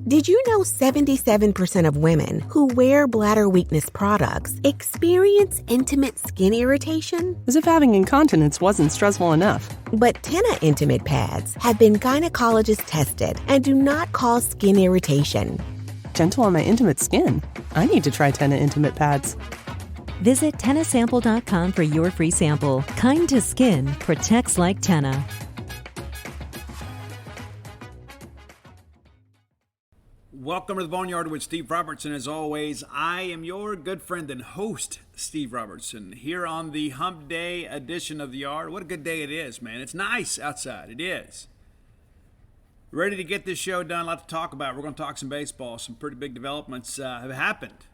Did you know 77% of women who wear bladder weakness products experience intimate skin irritation? As if having incontinence wasn't stressful enough. But Tena Intimate Pads have been gynecologist tested and do not cause skin irritation. Gentle on my intimate skin. I need to try Tena Intimate Pads. Visit TenaSample.com for your free sample. Kind to skin, protects like Tena. Welcome to the Boneyard with Steve Robertson. As always, I am your good friend and host, Steve Robertson, here on the Hump Day edition of the Yard. What a good day it is, man. It's nice outside. It is. Ready to get this show done. A lot to talk about. We're going to talk some baseball. Some pretty big developments have happened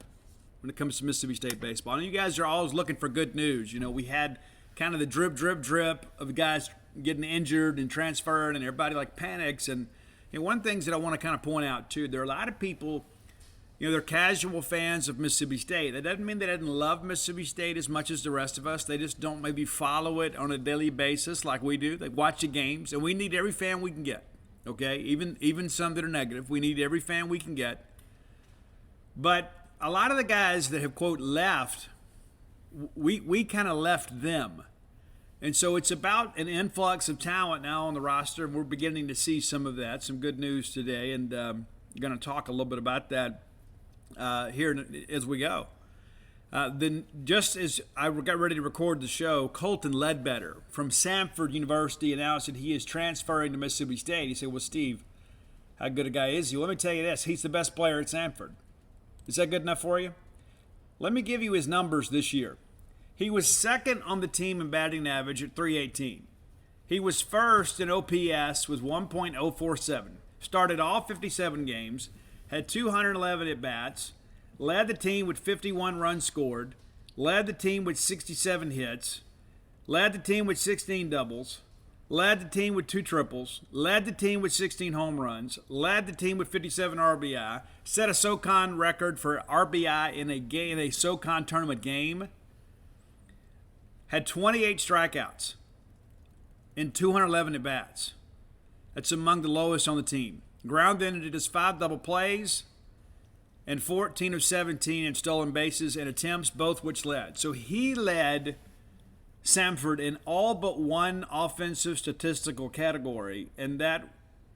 when it comes to Mississippi State baseball. And you guys are always looking for good news. You know, we had kind of the drip of the guys getting injured and transferred, and everybody like panics. And one of the things that I want to kind of point out, too, there are a lot of people, you know, they're casual fans of Mississippi State. That doesn't mean they didn't love Mississippi State as much as the rest of us. They just don't maybe follow it on a daily basis like we do. They watch the games, and we need every fan we can get, okay? Even some that are negative. We need every fan we can get. But a lot of the guys that have, quote, left, we kind of left them. And so it's about an influx of talent now on the roster, and we're beginning to see some of that, some good news today, and going to talk a little bit about that here as we go. Then just as I got ready to record the show, Colton Ledbetter from Samford University announced that he is transferring to Mississippi State. He said, well, Steve, how good a guy is he? Well, let me tell you this. He's the best player at Samford. Is that good enough for you? Let me give you his numbers this year. He was second on the team in batting average at .318. He was first in OPS with 1.047. Started all 57 games, had 211 at-bats, led the team with 51 runs scored, led the team with 67 hits, led the team with 16 doubles, led the team with 2 triples, led the team with 16 home runs, led the team with 57 RBI, set a SoCon record for RBI in a SoCon tournament game, had 28 strikeouts in 211 at-bats. That's among the lowest on the team. Grounded into just 5 double plays and 14 of 17 in stolen bases and attempts, both which led. So he led Samford in all but one offensive statistical category, and that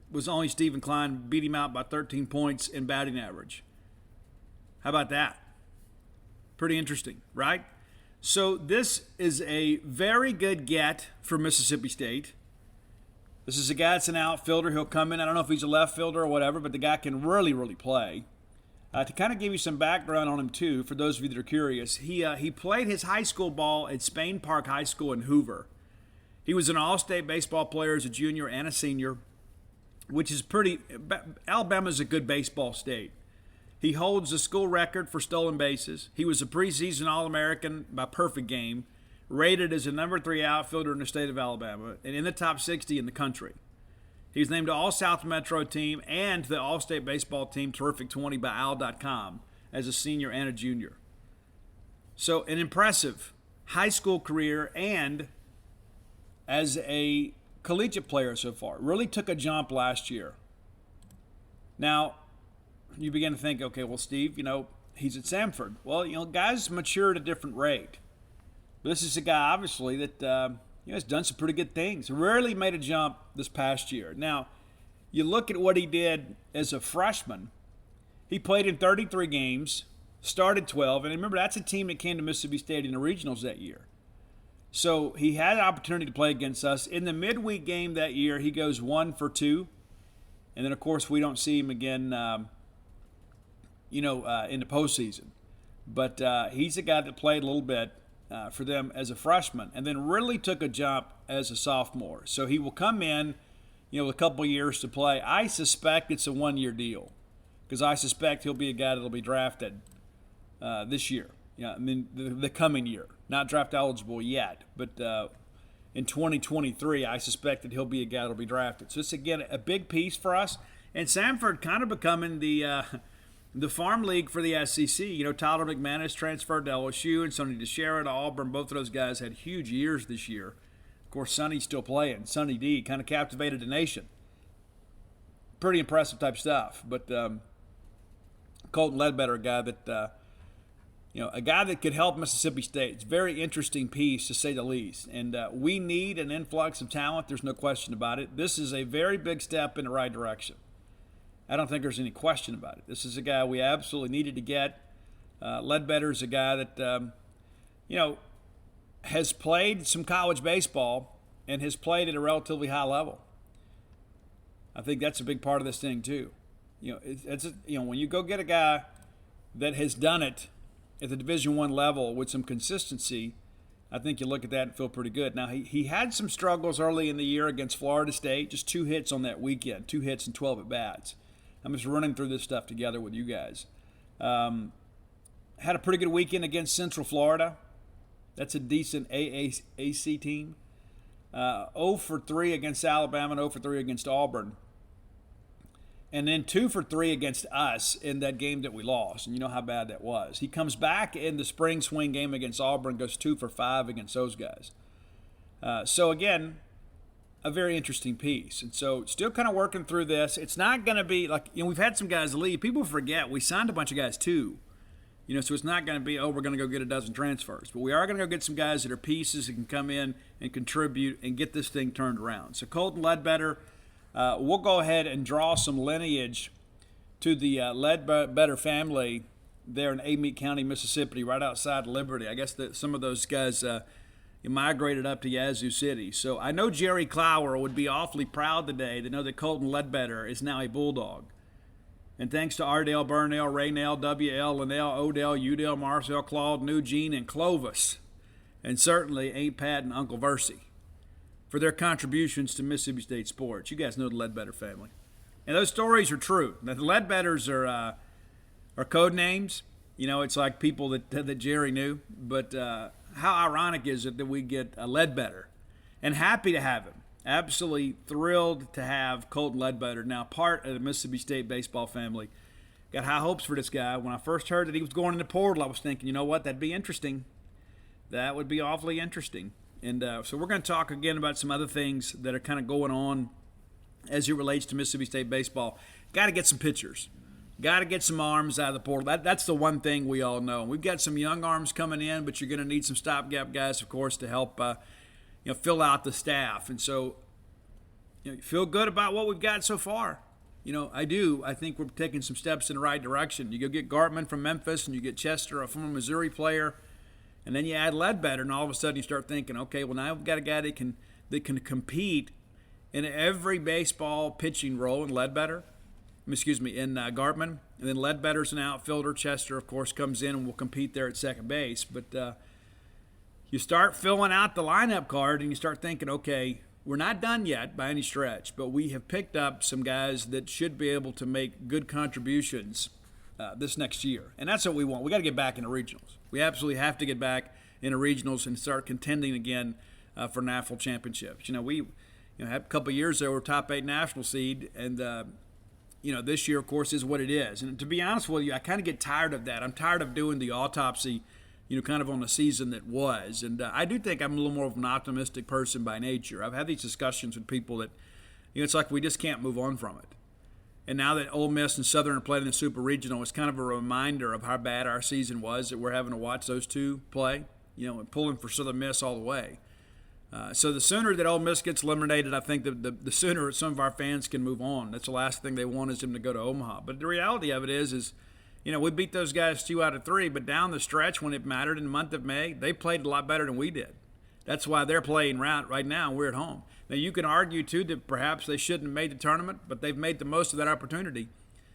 was only Stephen Klein beat him out by 13 points in batting average. How about that? Pretty interesting, right? So this is a very good get for Mississippi State. This is a guy that's an outfielder. He'll come in. I don't know if he's a left fielder or whatever, but the guy can really, really play. To kind of give you some background on him, too, for those of you that are curious, he played his high school ball at Spain Park High School in Hoover. He was an all-state baseball player as a junior and a senior, which is Alabama's a good baseball state. He holds the school record for stolen bases. He was a preseason All-American by perfect game, rated as a number 3 outfielder in the state of Alabama, and in the top 60 in the country. He was named to All-South Metro team and the All-State Baseball Team Terrific 20 by Al.com as a senior and a junior. So an impressive high school career and as a collegiate player so far. Really took a jump last year. Now, you begin to think, okay, well, Steve, he's at Samford. Well, guys mature at a different rate. But this is a guy, obviously, that has done some pretty good things. Rarely made a jump this past year. Now, you look at what he did as a freshman. He played in 33 games, started 12, and remember, that's a team that came to Mississippi State in the regionals that year. So he had an opportunity to play against us. In the midweek game that year, he goes 1 for 2. And then, of course, we don't see him again in the postseason. But he's a guy that played a little bit for them as a freshman and then really took a jump as a sophomore. So he will come in, with a couple years to play. I suspect it's a 1-year deal because I suspect he'll be a guy that will be drafted this year. The coming year. Not draft eligible yet, but in 2023, I suspect that he'll be a guy that will be drafted. So it's, again, a big piece for us. And Samford kind of becoming the farm league for the SEC. Tyler McManus transferred to LSU and Sonny DeShera to Auburn. Both of those guys had huge years this year. Of course, Sonny's still playing. Sonny D kind of captivated the nation. pretty impressive type stuff. But Colton Ledbetter, a guy that a guy that could help Mississippi State. It's a very interesting piece, to say the least. And we need an influx of talent. There's no question about it. This is a very big step in the right direction. I don't think there's any question about it. This is a guy we absolutely needed to get. Ledbetter is a guy that, has played some college baseball and has played at a relatively high level. I think that's a big part of this thing too. When you go get a guy that has done it at the Division I level with some consistency, I think you look at that and feel pretty good. Now, he had some struggles early in the year against Florida State, just 2 hits on that weekend, 2 hits and 12 at-bats. I'm just running through this stuff together with you guys. Had a pretty good weekend against Central Florida. That's a decent AAC team. 0 for 3 against Alabama and 0 for 3 against Auburn. And then 2 for 3 against us in that game that we lost. And you know how bad that was. He comes back in the spring swing game against Auburn, goes 2 for 5 against those guys. So again, a very interesting piece. And so still kind of working through this. It's not going to be like, we've had some guys leave. People forget we signed a bunch of guys too. So it's not going to be, we're going to go get a dozen transfers. But we are going to go get some guys that are pieces that can come in and contribute and get this thing turned around. So Colton Ledbetter, we'll go ahead and draw some lineage to the Ledbetter family there in Amite County, Mississippi, right outside Liberty. I guess that some of those guys migrated up to Yazoo City. So I know Jerry Clower would be awfully proud today to know that Colton Ledbetter is now a Bulldog. And thanks to Ardell, Burnell, Raynell, W.L., Linnell, Odell, Udell, Marcel, Claude, Eugene, and Clovis, and certainly Aunt Pat and Uncle Versey, for their contributions to Mississippi State sports. You guys know the Ledbetter family. And those stories are true. Now, the Ledbetters are code names. It's like people that Jerry knew. But how ironic is it that we get a Ledbetter? And happy to have him. Absolutely thrilled to have Colton Ledbetter now part of the Mississippi State baseball family. Got high hopes for this guy. When I first heard that he was going in the portal, I was thinking, you know what, that'd be interesting. That would be awfully interesting. And so we're going to talk again about some other things that are kind of going on as it relates to Mississippi State baseball. Got to get some pitchers. Got to get some arms out of the portal. That's the one thing we all know. We've got some young arms coming in, but you're going to need some stopgap guys, of course, to help fill out the staff. And so you feel good about what we've got so far. I do. I think we're taking some steps in the right direction. You go get Gartman from Memphis, and you get Chester, a former Missouri player, and then you add Ledbetter, and all of a sudden you start thinking, okay, well now we've got a guy that can compete in every baseball pitching role in Gartman. And then Ledbetter's an outfielder. Chester, of course, comes in and will compete there at second base. But you start filling out the lineup card, and you start thinking, okay, we're not done yet by any stretch, but we have picked up some guys that should be able to make good contributions this next year. And that's what we want. We got to get back into regionals. We absolutely have to get back into regionals and start contending again for national championships. We had a couple of years there, we were top 8 national seed, and this year, of course, is what it is. And to be honest with you, I kind of get tired of that. I'm tired of doing the autopsy, kind of on the season that was. And I do think I'm a little more of an optimistic person by nature. I've had these discussions with people that, it's like we just can't move on from it. And now that Ole Miss and Southern are playing in the Super Regional, it's kind of a reminder of how bad our season was, that we're having to watch those two play, and pulling for Southern Miss all the way. So the sooner that Ole Miss gets eliminated, I think the sooner some of our fans can move on. That's the last thing they want is them to go to Omaha. But the reality of it is we beat those guys 2 out of 3, but down the stretch when it mattered in the month of May, they played a lot better than we did. That's why they're playing right now, and we're at home. Now, you can argue, too, that perhaps they shouldn't have made the tournament, but they've made the most of that opportunity.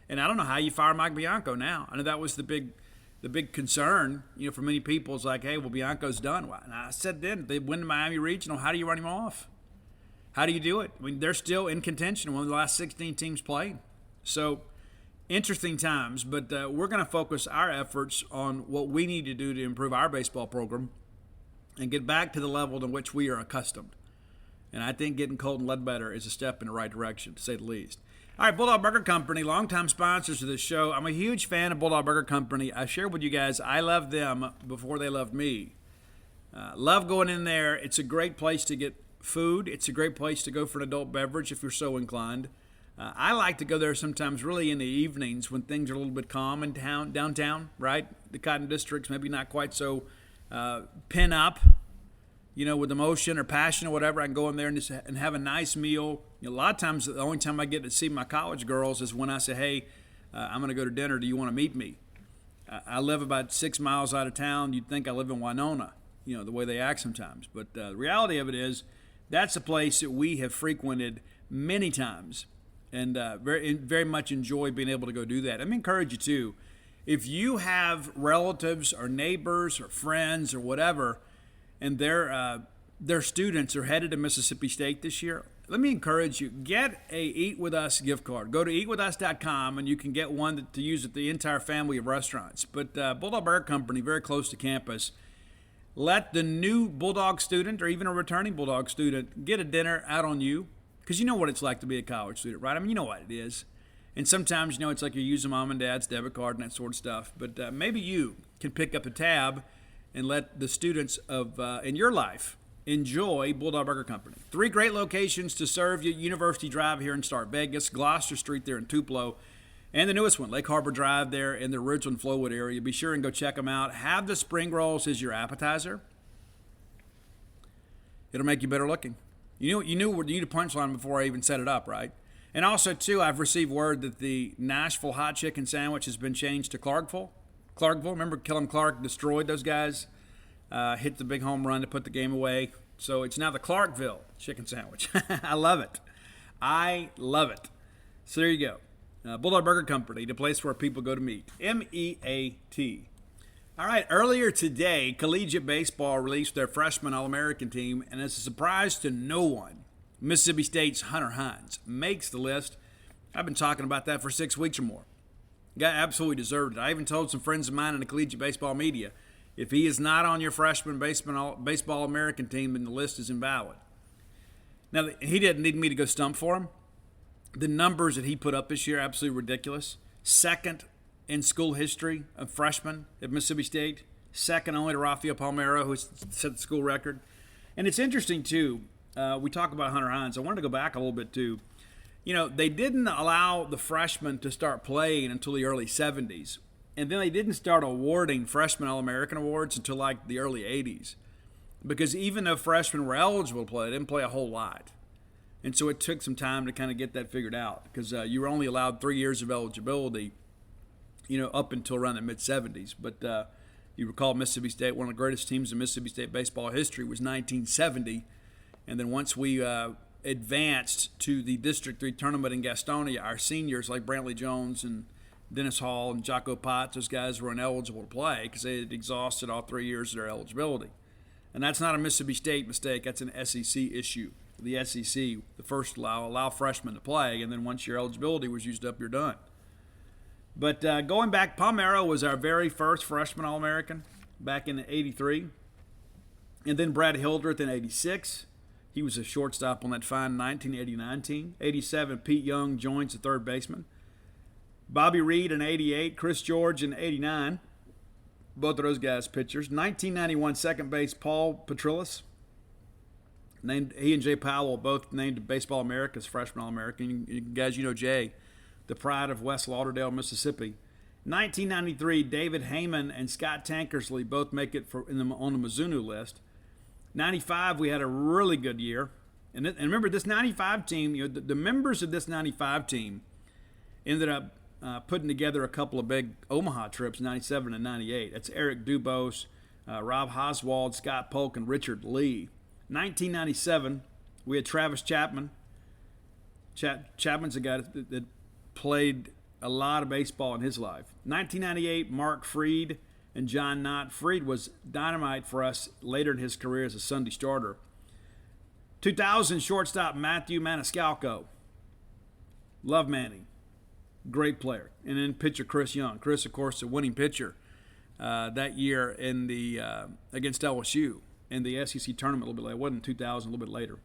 And I don't know how you fire Mike Bianco now. I know that was the big concern, for many people. It's like, hey, well, Bianco's done. And I said then, they win the Miami Regional. How do you run him off? How do you do it? I mean, they're still in contention. One of the last 16 teams played. So, interesting times. But we're going to focus our efforts on what we need to do to improve our baseball program and get back to the level to which we are accustomed. And I think getting Colton Ledbetter is a step in the right direction, to say the least. All right, Bulldog Burger Company, longtime sponsors of this show. I'm a huge fan of Bulldog Burger Company. I share with you guys, I love them before they loved me. Love going in there. It's a great place to get food. It's a great place to go for an adult beverage if you're so inclined. I like to go there sometimes really in the evenings when things are a little bit calm in downtown, right? The Cotton District's maybe not quite so pin up, with emotion or passion or whatever. I can go in there and have a nice meal. A lot of times, the only time I get to see my college girls is when I say, hey, I'm going to go to dinner. Do you want to meet me? I live about 6 miles out of town. You'd think I live in Winona, the way they act sometimes. But the reality of it is that's a place that we have frequented many times and very much enjoy being able to go do that. Let me encourage you, too. If you have relatives or neighbors or friends or whatever, and their students are headed to Mississippi State this year, let me encourage you, get a Eat With Us gift card. Go to eatwithus.com, and you can get one to use at the entire family of restaurants. But Bulldog Burger Company, very close to campus, let the new Bulldog student or even a returning Bulldog student get a dinner out on you, because you know what it's like to be a college student, right? I mean, you know what it is. And sometimes, it's like you're using mom and dad's debit card and that sort of stuff. But maybe you can pick up the tab and let the students in your life enjoy Bulldog Burger Company. 3 great locations to serve you. University Drive here in Start Vegas, Gloucester Street there in Tupelo, and the newest one, Lake Harbor Drive there in the Ridgeland Flowwood area. Be sure and go check them out. Have the spring rolls as your appetizer. It'll make you better looking. You knew a punchline before I even set it up, right? And also, too, I've received word that the Nashville hot chicken sandwich has been changed to Clarkville. Remember Kellen Clark destroyed those guys, hit the big home run to put the game away. So it's now the Clarkville chicken sandwich. I love it. So there you go. Bulldog Burger Company, the place where people go to meet. MEAT. All right, earlier today, collegiate baseball released their freshman All-American team, and as a surprise to no one, Mississippi State's Hunter Hines makes the list. I've been talking about that for 6 weeks or more. Guy absolutely deserved it. I even told some friends of mine in the collegiate baseball media, if he is not on your freshman baseball American team, then the list is invalid. Now, he didn't need me to go stump for him. The numbers that he put up this year are absolutely ridiculous. Second in school history of freshmen at Mississippi State. Second only to Rafael Palmeiro, who set the school record. And it's interesting, too. We talk about Hunter Hines. I wanted to go back a little bit, too. They didn't allow the freshmen to start playing until the early 70s. And then they didn't start awarding freshman All-American awards until like the early 80s. Because even though freshmen were eligible to play, they didn't play a whole lot. And so it took some time to kind of get that figured out. Because you were only allowed 3 years of eligibility, up until around the mid-70s. But you recall Mississippi State, one of the greatest teams in Mississippi State baseball history was 1970. And then once we advanced to the District 3 tournament in Gastonia, our seniors like Brantley Jones and Dennis Hall and Jocko Potts, those guys were ineligible to play because they had exhausted all 3 years of their eligibility. And that's not a Mississippi State mistake. That's an SEC issue. The SEC, the first allow freshmen to play, and then once your eligibility was used up, you're done. But going back, Palmeiro was our very first freshman All-American back in '83. And then Brad Hildreth in '86. He was a shortstop on that fine 1989 team. '87, Pete Young joins the third baseman. Bobby Reed in '88, Chris George in '89. Both of those guys pitchers. 1991 second base, Paul Petrillis. He and Jay Powell both named to Baseball America's freshman All-American. You guys, Jay, the pride of West Lauderdale, Mississippi. 1993, David Heyman and Scott Tankersley both make it on the Mizuno list. 95, we had a really good year. And remember, this 95 team, the members of this 95 team ended up putting together a couple of big Omaha trips, 97 and 98. That's Eric Dubose, Rob Oswald, Scott Polk, and Richard Lee. 1997, we had Travis Chapman. Chapman's a guy that played a lot of baseball in his life. 1998, Mark Freed and John Knott. Freed was dynamite for us later in his career as a Sunday starter. 2000, shortstop Matthew Maniscalco. Love Manny. Great player. And then pitcher Chris Young. Chris, of course, a winning pitcher that year in the against LSU in the SEC tournament a little bit later. It wasn't 2000, a little bit later.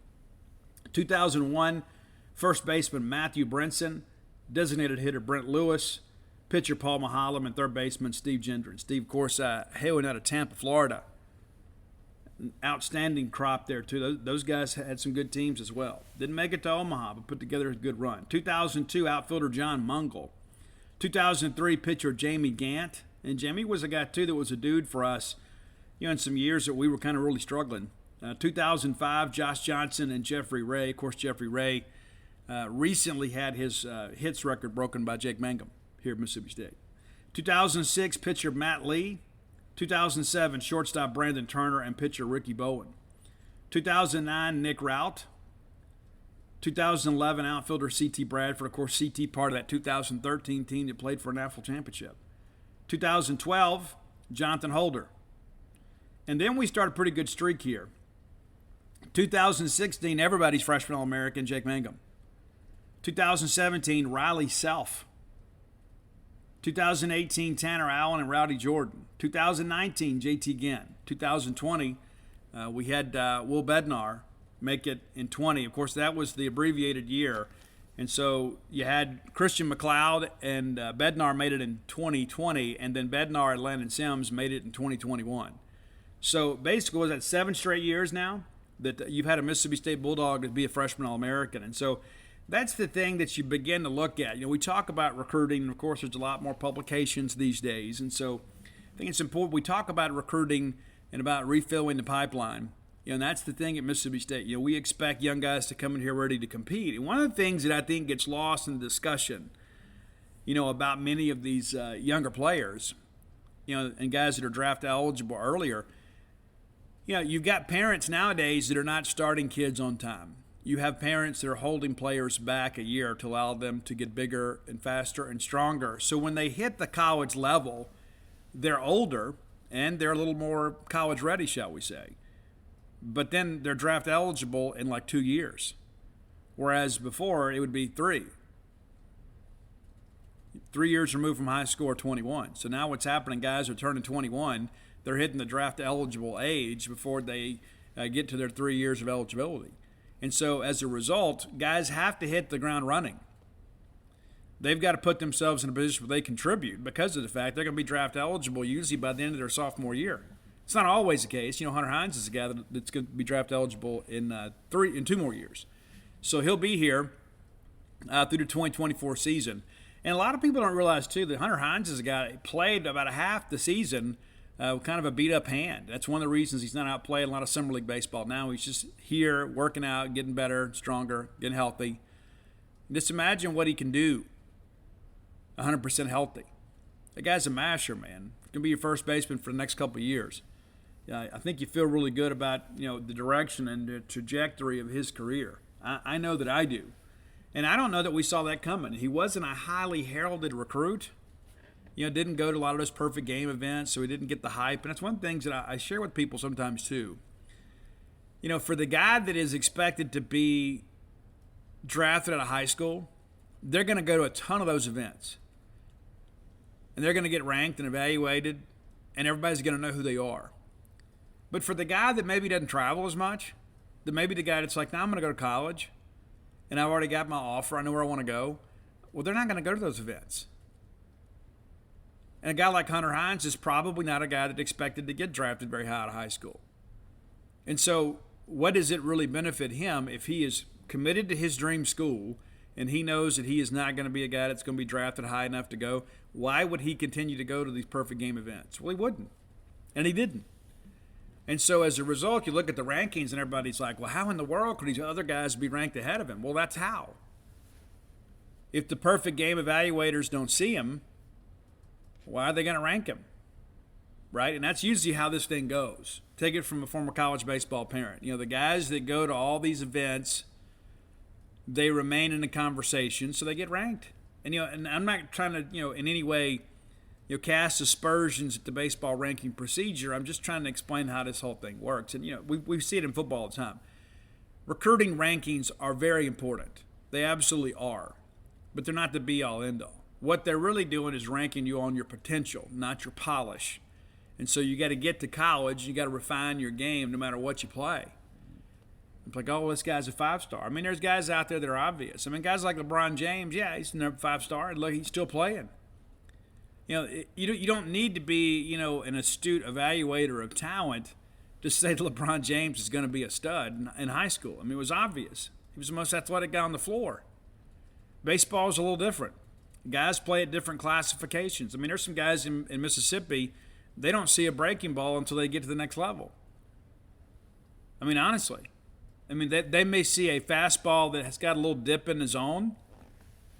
2001, first baseman Matthew Brinson. Designated hitter Brent Lewis. Pitcher Paul Mahalam and third baseman Steve Gendron. Steve, of course, hailing out of Tampa, Florida. outstanding crop there, too. Those guys had some good teams as well. Didn't make it to Omaha, but put together a good run. 2002, outfielder John Mungle. 2003, pitcher Jamie Gant. And Jamie was a guy, too, that was a dude for us, in some years that we were kind of really struggling. 2005, Josh Johnson and Jeffrey Ray. Of course, Jeffrey Ray recently had his hits record broken by Jake Mangum here at Mississippi State. 2006, pitcher Matt Lee. 2007, shortstop Brandon Turner and pitcher Ricky Bowen. 2009, Nick Rout. 2011, outfielder C.T. Bradford. Of course, C.T. part of that 2013 team that played for a national championship. 2012, Jonathan Holder. And then we started a pretty good streak here. 2016, everybody's freshman All-American, Jake Mangum. 2017, Riley Self. 2018, Tanner Allen and Rowdy Jordan. 2019, J.T. Ginn. 2020, we had Will Bednar make it in 20. Of course, that was the abbreviated year. And so you had Christian McLeod and Bednar made it in 2020, and then Bednar and Landon Sims made it in 2021. So basically, was that 7 straight years now that you've had a Mississippi State Bulldog to be a freshman All-American? And so that's the thing that you begin to look at. We talk about recruiting, and of course, there's a lot more publications these days. And so I think it's important we talk about recruiting and about refilling the pipeline. And that's the thing at Mississippi State. We expect young guys to come in here ready to compete. And one of the things that I think gets lost in the discussion, about many of these younger players, and guys that are draft eligible earlier, you've got parents nowadays that are not starting kids on time. You have parents that are holding players back a year to allow them to get bigger and faster and stronger. So when they hit the college level, they're older and they're a little more college ready, shall we say. But then they're draft eligible in like 2 years, whereas before it would be 3. 3 years removed from high school or 21. So now what's happening, guys are turning 21. They're hitting the draft eligible age before they get to their 3 years of eligibility. And so as a result, guys have to hit the ground running. They've got to put themselves in a position where they contribute because of the fact they're going to be draft eligible usually by the end of their sophomore year. It's not always the case. Hunter Hines is a guy that's going to be draft eligible in 2 more years. So he'll be here through the 2024 season. And a lot of people don't realize, too, that Hunter Hines is a guy that played about a half the season with kind of a beat-up hand. That's one of the reasons he's not out playing a lot of summer league baseball now. He's just here working out, getting better, stronger, getting healthy. Just imagine what he can do 100% healthy. That guy's a masher, man. He's going to be your first baseman for the next couple of years. I think you feel really good about the direction and the trajectory of his career. I know that I do. And I don't know that we saw that coming. He wasn't a highly heralded recruit. Didn't go to a lot of those perfect game events, so he didn't get the hype. And that's one of the things that I share with people sometimes too. For the guy that is expected to be drafted out of high school, they're going to go to a ton of those events. And they're going to get ranked and evaluated, and everybody's going to know who they are. But for the guy that maybe doesn't travel as much, that maybe the guy that's like, now I'm going to go to college, and I've already got my offer, I know where I want to go, well, they're not going to go to those events. And a guy like Hunter Hines is probably not a guy that expected to get drafted very high out of high school. And so what does it really benefit him if he is committed to his dream school and he knows that he is not going to be a guy that's going to be drafted high enough to go? Why would he continue to go to these perfect game events? Well, he wouldn't. And he didn't. And so as a result, you look at the rankings and everybody's like, well, how in the world could these other guys be ranked ahead of him? Well, that's how. If the perfect game evaluators don't see him, why are they going to rank him? Right? And that's usually how this thing goes. Take it from a former college baseball parent. The guys that go to all these events, they remain in the conversation, so they get ranked. And, and I'm not trying to, in any way, cast aspersions at the baseball ranking procedure. I'm just trying to explain how this whole thing works. And, we see it in football all the time. Recruiting rankings are very important. They absolutely are. But they're not the be-all, end-all. What they're really doing is ranking you on your potential, not your polish. And so you got to get to college, you got to refine your game no matter what you play. It's like, oh, this guy's a 5-star. I mean, there's guys out there that are obvious. I mean, guys like LeBron James, yeah, he's a 5-star, and look, he's still playing. You don't need to be, an astute evaluator of talent to say that LeBron James is going to be a stud in high school. I mean, it was obvious. He was the most athletic guy on the floor. Baseball is a little different. Guys play at different classifications. I mean, there's some guys in Mississippi, they don't see a breaking ball until they get to the next level. I mean, honestly. I mean, they may see a fastball that has got a little dip in the zone,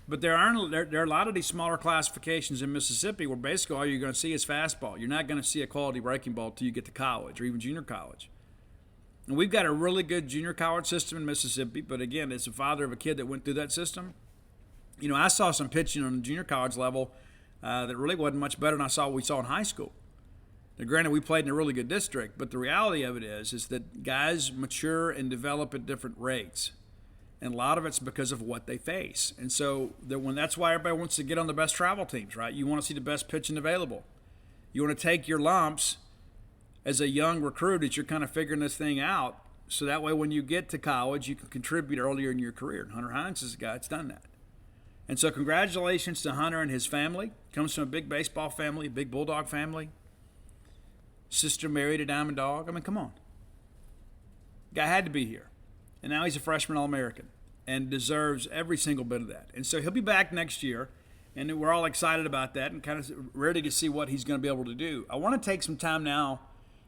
but there are a lot of these smaller classifications in Mississippi where basically all you're going to see is fastball. You're not going to see a quality breaking ball until you get to college or even junior college. And we've got a really good junior college system in Mississippi, but again, as a father of a kid that went through that system, you know, I saw some pitching on the junior college level that really wasn't much better than what we saw in high school. Now, granted, we played in a really good district, but the reality of it is that guys mature and develop at different rates. And a lot of it's because of what they face. And so that's why everybody wants to get on the best travel teams, right? You want to see the best pitching available. You want to take your lumps as a young recruit as you're kind of figuring this thing out, so that way when you get to college, you can contribute earlier in your career. And Hunter Hines is a guy that's done that. And so congratulations to Hunter and his family. Comes from a big baseball family, a big Bulldog family. Sister married a Diamond Dog. I mean, come on. Guy had to be here. And now he's a freshman All-American and deserves every single bit of that. And so he'll be back next year, and we're all excited about that and kind of ready to see what he's going to be able to do. I want to take some time now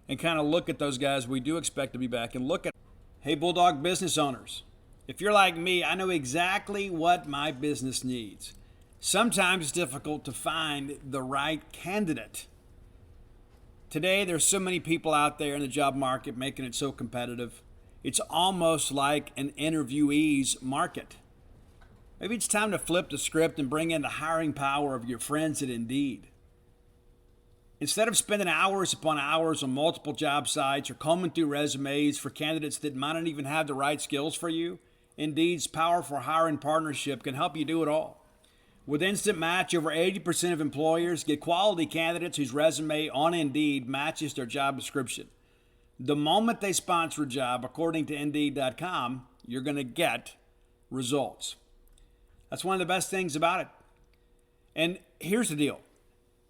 and kind of look at those guys we do expect to be back and look at, hey, Bulldog business owners, if you're like me, I know exactly what my business needs. Sometimes it's difficult to find the right candidate. Today, there's so many people out there in the job market making it so competitive. It's almost like an interviewee's market. Maybe it's time to flip the script and bring in the hiring power of your friends at Indeed. Instead of spending hours upon hours on multiple job sites or combing through resumes for candidates that might not even have the right skills for you, Indeed's powerful hiring partnership can help you do it all. With Instant Match, over 80% of employers get quality candidates whose resume on Indeed matches their job description. The moment they sponsor a job, according to Indeed.com, you're going to get results. That's one of the best things about it. And here's the deal.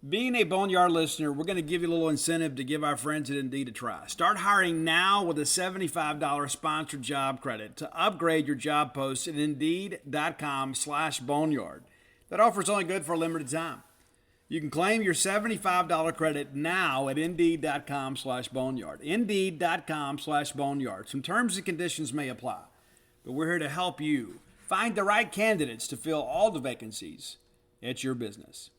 Being a Boneyard listener, we're going to give you a little incentive to give our friends at Indeed a try. Start hiring now with a $75 sponsored job credit to upgrade your job posts at Indeed.com/Boneyard. That offer is only good for a limited time. You can claim your $75 credit now at Indeed.com/Boneyard. Indeed.com/Boneyard. Some terms and conditions may apply, but we're here to help you find the right candidates to fill all the vacancies at your business.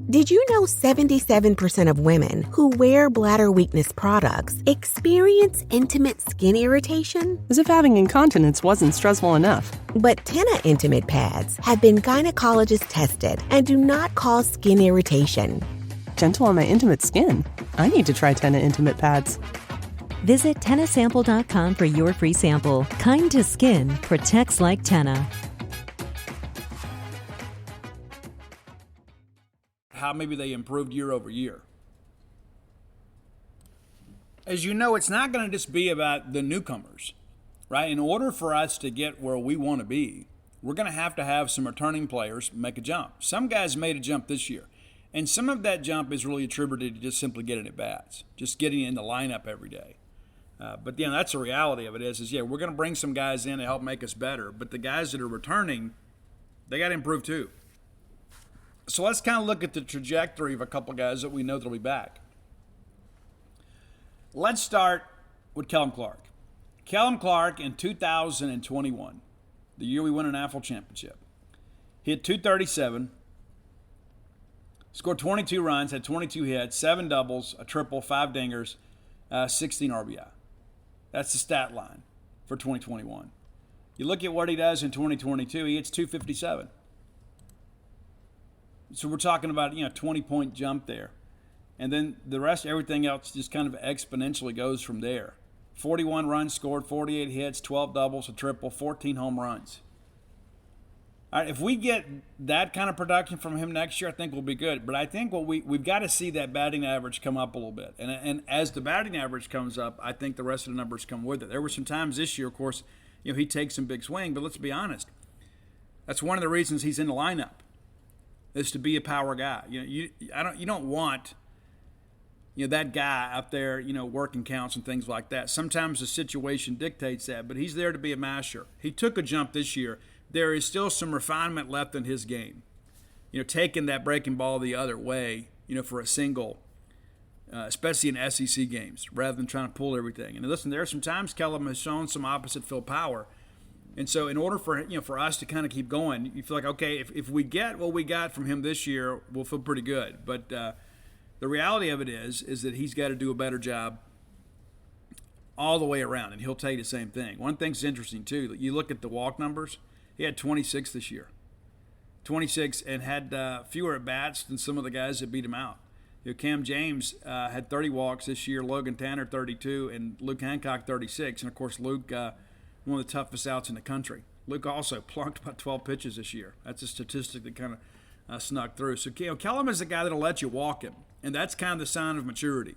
Did you know 77% of women who wear bladder weakness products experience intimate skin irritation? As if having incontinence wasn't stressful enough. But Tena Intimate Pads have been gynecologist tested and do not cause skin irritation. Gentle on my intimate skin. I need to try Tena Intimate Pads. Visit TenaSample.com for your free sample. Kind to skin, protects like Tena. How maybe they improved year over year. As you know, it's not going to just be about the newcomers, right? In order for us to get where we want to be, we're going to have some returning players make a jump. Some guys made a jump this year, and some of that jump is really attributed to just simply getting at bats, just getting in the lineup every day. But that's the reality of it is we're going to bring some guys in to help make us better, but the guys that are returning, they got to improve too. So let's kind of look at the trajectory of a couple guys that we know that'll be back. Let's start with Kellum Clark. Kellum Clark in 2021, the year we won an AFL championship, hit .237, scored 22 runs, had 22 hits, 7 doubles, a triple, 5 dingers, 16 RBI. That's the stat line for 2021. You look at what he does in 2022, he hits .257. So we're talking about, 20-point jump there. And then the rest, everything else just kind of exponentially goes from there. 41 runs scored, 48 hits, 12 doubles, a triple, 14 home runs. All right, if we get that kind of production from him next year, I think we'll be good. But I think we've got to see that batting average come up a little bit. And as the batting average comes up, I think the rest of the numbers come with it. There were some times this year, of course, he takes some big swing, but let's be honest. That's one of the reasons he's in the lineup, is to be a power guy. You don't want that guy out there, working counts and things like that. Sometimes the situation dictates that, but he's there to be a masher. He took a jump this year. There is still some refinement left in his game. Taking that breaking ball the other way, for a single, especially in SEC games, rather than trying to pull everything. And listen, there are some times Kellum has shown some opposite field power. And so in order for us to kind of keep going, you feel like, okay, if we get what we got from him this year, we'll feel pretty good. But the reality of it is that he's got to do a better job all the way around, and he'll tell you the same thing. One thing's interesting, too. You look at the walk numbers. He had 26 this year. 26 and had fewer at-bats than some of the guys that beat him out. Cam James had 30 walks this year, Logan Tanner 32, and Luke Hancock 36. And, of course, Luke, one of the toughest outs in the country. Luke also plunked about 12 pitches this year. That's a statistic that kind of snuck through. So, Kellum is the guy that'll let you walk him, and that's kind of the sign of maturity.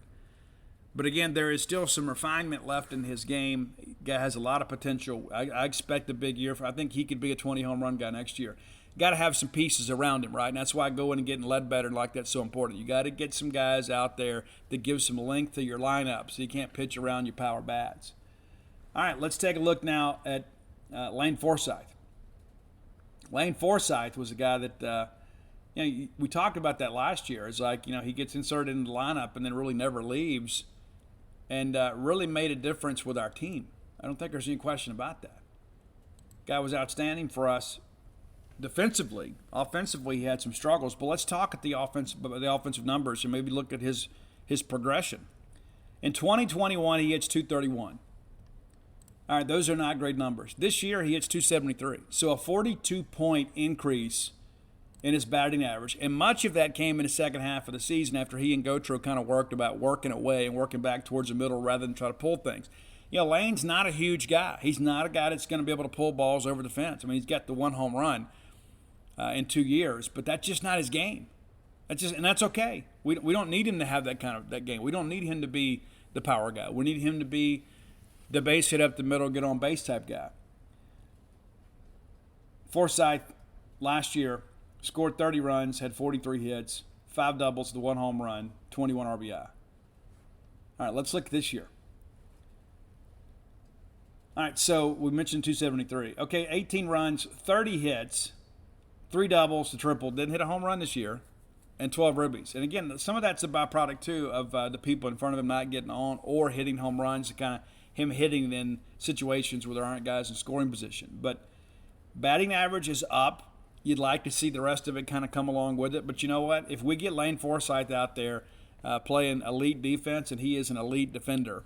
But, again, there is still some refinement left in his game. Guy has a lot of potential. I expect a big year. I think he could be a 20-home run guy next year. Got to have some pieces around him, right? And that's why going and getting Ledbetter like that's so important. You got to get some guys out there that give some length to your lineup so you can't pitch around your power bats. All right, let's take a look now at Lane Forsythe. Lane Forsythe was a guy that, we talked about that last year. It's like, he gets inserted in the lineup and then really never leaves and really made a difference with our team. I don't think there's any question about that. Guy was outstanding for us defensively. Offensively, he had some struggles, but let's talk at the offensive numbers and maybe look at his progression. In 2021, he hits 231. All right, those are not great numbers. This year, he hits 273. So a 42-point increase in his batting average, and much of that came in the second half of the season after he and Gotro kind of worked about working away and working back towards the middle rather than try to pull things. Lane's not a huge guy. He's not a guy that's going to be able to pull balls over the fence. I mean, he's got the one home run in 2 years, but that's just not his game. And that's okay. We don't need him to have that game. We don't need him to be the power guy. We need him to be the base hit up the middle, get on base type guy. Forsythe last year scored 30 runs, had 43 hits, 5 doubles, the 1 home run, 21 RBI. All right, let's look at this year. All right, so we mentioned 273. Okay, 18 runs, 30 hits, 3 doubles, the triple. Didn't hit a home run this year, and 12 ribbies. And again, some of that's a byproduct, too, of the people in front of him not getting on or hitting home runs, kind of him hitting in situations where there aren't guys in scoring position. But batting average is up. You'd like to see the rest of it kind of come along with it. But you know what? If we get Lane Forsythe out there playing elite defense, and he is an elite defender.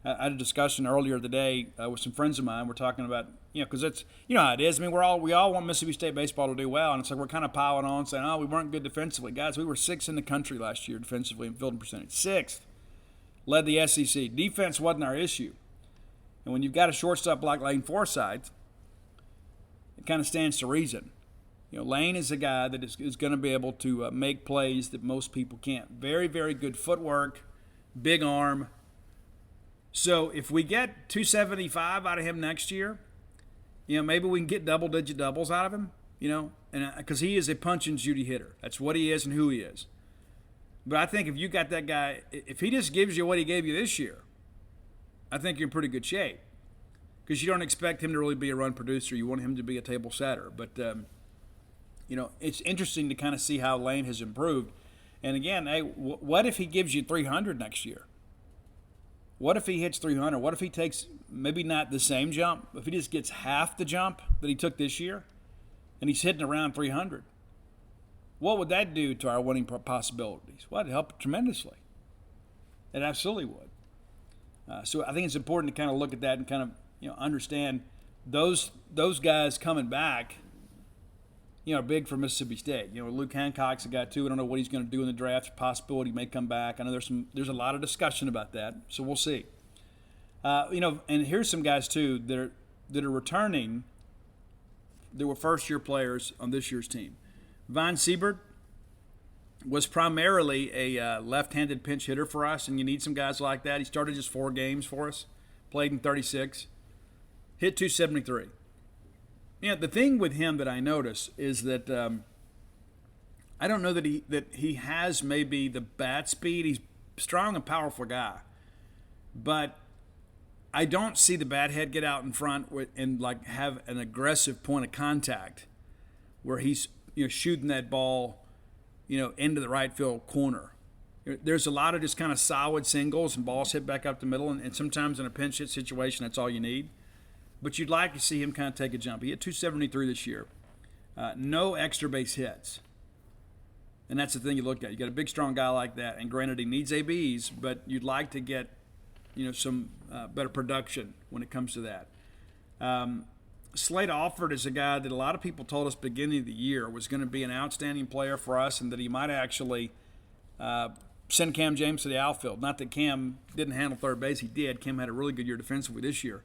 I had a discussion earlier today with some friends of mine. We're talking about, because it's, how it is. I mean, we all want Mississippi State baseball to do well, and it's like we're kind of piling on saying, we weren't good defensively. Guys, we were 6th in the country last year defensively in fielding percentage. 6th. Led the SEC. Defense wasn't our issue. And when you've got a shortstop like Lane Forsythe, it kind of stands to reason. Lane is a guy that is going to be able to make plays that most people can't. Very, very good footwork, big arm. So if we get 275 out of him next year, maybe we can get double-digit doubles out of him, and because he is a punch-and-Judy hitter. That's what he is and who he is. But I think if you got that guy, if he just gives you what he gave you this year, I think you're in pretty good shape. Because you don't expect him to really be a run producer. You want him to be a table setter. But, it's interesting to kind of see how Lane has improved. And again, hey, what if he gives you 300 next year? What if he hits 300? What if he takes maybe not the same jump, if he just gets half the jump that he took this year, and he's hitting around 300? What would that do to our winning possibilities? Well, it'd help tremendously. It absolutely would. So I think it's important to kind of look at that and kind of understand those guys coming back. Are big for Mississippi State. Luke Hancock's a guy too. I don't know what he's going to do in the draft. Possibility he may come back. I know there's a lot of discussion about that, so we'll see. And here's some guys too that are returning. That were first-year players on this year's team. Von Seibert was primarily a left-handed pinch hitter for us, and you need some guys like that. He started just 4 games for us, played in 36, hit 273. The thing with him that I notice is that I don't know that he has maybe the bat speed. He's strong and powerful guy. But I don't see the bat head get out in front and like have an aggressive point of contact where he's shooting that ball into the right field corner. There's a lot of just kind of solid singles and balls hit back up the middle, and sometimes in a pinch hit situation that's all you need. But you'd like to see him kind of take a jump. He hit 273 this year. No extra base hits. And that's the thing you look at. You got a big, strong guy like that, and granted he needs ABs, but you'd like to get some better production when it comes to that. Slade Alford is a guy that a lot of people told us beginning of the year was going to be an outstanding player for us, and that he might actually send Cam James to the outfield. Not that Cam didn't handle third base. He did. Cam had a really good year defensively this year.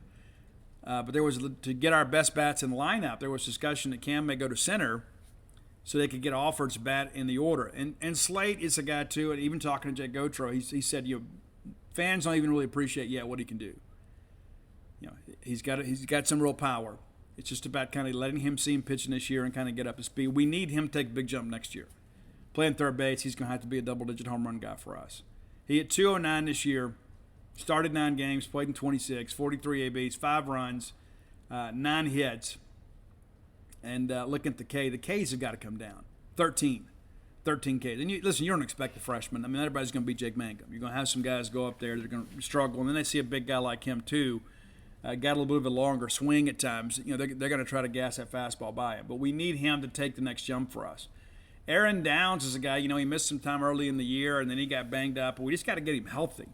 But there was, to get our best bats in the lineup, there was discussion that Cam may go to center so they could get Alford's bat in the order. And Slade is a guy, too, and even talking to Jake Gautreaux, he said, fans don't even really appreciate yet what he can do. He's got some real power. It's just about kind of letting him see him pitching this year and kind of get up to speed. We need him to take a big jump next year. Playing third base, he's going to have to be a double-digit home run guy for us. He hit 209 this year, started 9 games, played in 26, 43 ABs, 5 runs, 9 hits. And looking at the Ks have got to come down. 13 Ks. And you don't expect a freshman. I mean, everybody's going to be Jake Mangum. You're going to have some guys go up there that are going to struggle, and then they see a big guy like him too. Got a little bit of a longer swing at times. They're going to try to gas that fastball by him. But we need him to take the next jump for us. Aaron Downs is a guy, he missed some time early in the year, and then he got banged up. But we just got to get him healthy.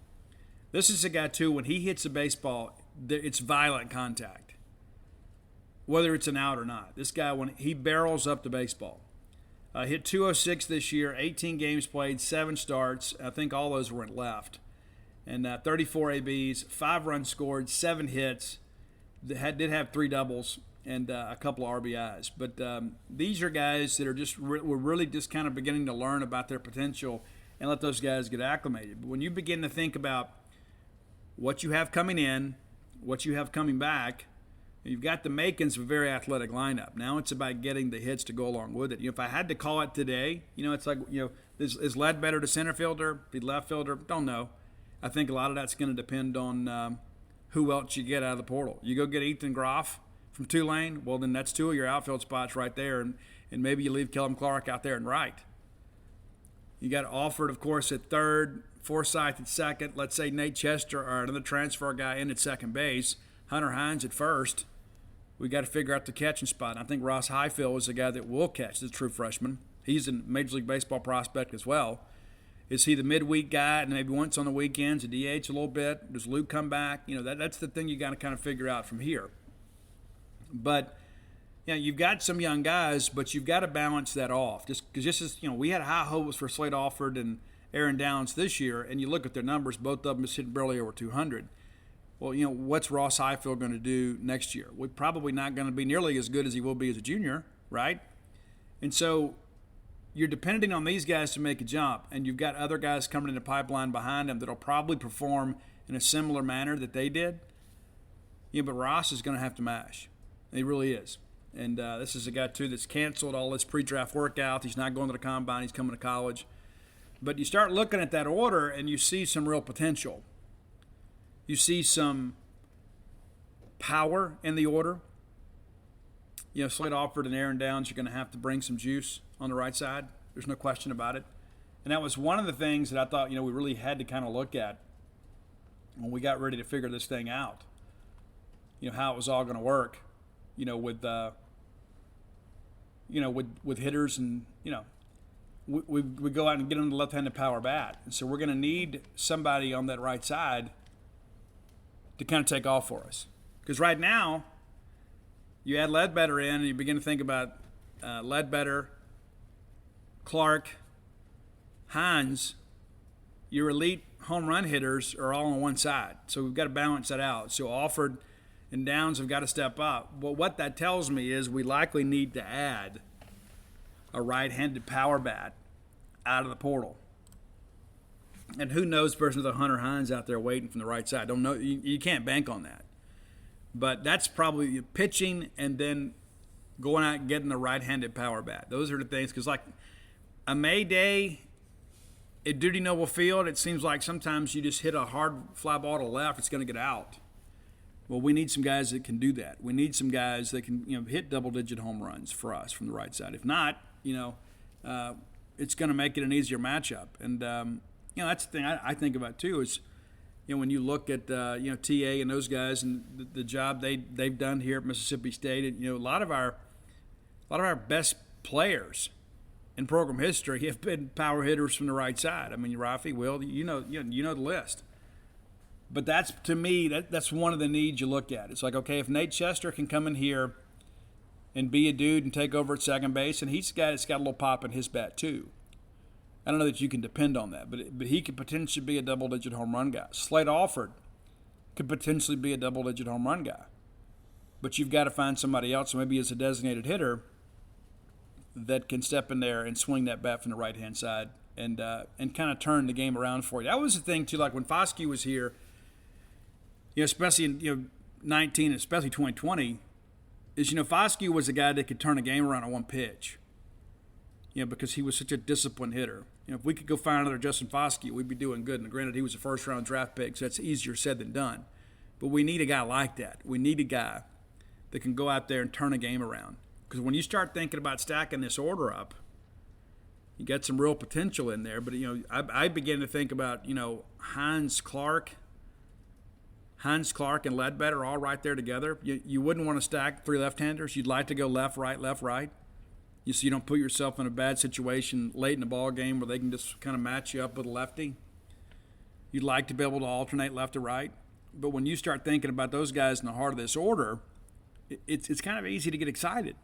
This is a guy, too, when he hits a baseball, it's violent contact, whether it's an out or not. This guy, when he barrels up the baseball. Hit 206 this year, 18 games played, 7 starts. I think all those were in left. And 34 ABs, 5 runs scored, 7 hits. Did have 3 doubles and a couple of RBIs. But these are guys that are we're really just kind of beginning to learn about their potential and let those guys get acclimated. But when you begin to think about what you have coming in, what you have coming back, you've got the makings of a very athletic lineup. Now it's about getting the hits to go along with it. If I had to call it today, it's like, is Ledbetter the center fielder, the left fielder? Don't know. I think a lot of that's going to depend on who else you get out of the portal. You go get Ethan Groff from Tulane, well, then that's 2 of your outfield spots right there, and maybe you leave Kellum Clark out there and right. You got Alford, of course, at third, Forsythe at second. Let's say Nate Chester or another transfer guy in at second base. Hunter Hines at first. We got to figure out the catching spot. I think Ross Highfield is a guy that will catch, the true freshman. He's a Major League Baseball prospect as well. Is he the midweek guy and maybe once on the weekends, a DH a little bit? Does Luke come back? That's the thing you got to kind of figure out from here. But you've got some young guys, but you've got to balance that off. Just because we had high hopes for Slade Alford and Aaron Downs this year, and you look at their numbers, both of them is hitting barely over 200. Well, what's Ross Highfield going to do next year? We're probably not going to be nearly as good as he will be as a junior, right? And so you're depending on these guys to make a jump, and you've got other guys coming in the pipeline behind them that'll probably perform in a similar manner that they did. But Ross is going to have to mash. He really is. And this is a guy, too, that's canceled all his pre-draft workouts. He's not going to the combine. He's coming to college. But you start looking at that order, and you see some real potential. You see some power in the order. Slade Alford and Aaron Downs, you're going to have to bring some juice on the right side. There's no question about it. And that was one of the things that I thought, we really had to kind of look at when we got ready to figure this thing out. How it was all going to work, with hitters and, we go out and get them the left-handed power bat. And so we're going to need somebody on that right side to kind of take off for us. Because right now, you add Ledbetter in and you begin to think about Ledbetter, Clark, Hines. Your elite home run hitters are all on one side. So we've got to balance that out. So Alford and Downs have got to step up. Well, what that tells me is we likely need to add a right-handed power bat out of the portal. And who knows versus the Hunter Hines out there waiting from the right side. Don't know. You can't bank on that. But that's probably pitching and then going out and getting the right-handed power bat. Those are the things. Because like a May Day at Duty Noble Field, it seems like sometimes you just hit a hard fly ball to the left, it's going to get out. Well, we need some guys that can do that. We need some guys that can, hit double-digit home runs for us from the right side. If not, it's going to make it an easier matchup. And that's the thing I think about too is, when you look at TA and those guys and the job they've done here at Mississippi State, and, a lot of our best players in program history have been power hitters from the right side. I mean, Rafi, Will, you know the list. But that's, to me, that's one of the needs you look at. It's like, okay, if Nate Chester can come in here and be a dude and take over at second base, and he's a guy that's got a little pop in his bat too. I don't know that you can depend on that, but he could potentially be a double-digit home run guy. Slade Alford could potentially be a double-digit home run guy. But you've got to find somebody else, maybe as a designated hitter, that can step in there and swing that bat from the right-hand side and kind of turn the game around for you. That was the thing, too, like when Foskey was here, especially in 19, especially 2020, is Foskey was a guy that could turn a game around on one pitch. Because he was such a disciplined hitter. If we could go find another Justin Foskey, we'd be doing good. And granted, he was a first-round draft pick, so that's easier said than done. But we need a guy like that. We need a guy that can go out there and turn a game around. Because when you start thinking about stacking this order up, you got some real potential in there. But, I began to think about, Hines Clark and Ledbetter all right there together. You wouldn't want to stack three left-handers. You'd like to go left, right. So you don't put yourself in a bad situation late in the ball game where they can just kind of match you up with a lefty. You'd like to be able to alternate left to right. But when you start thinking about those guys in the heart of this order, it's kind of easy to get excited.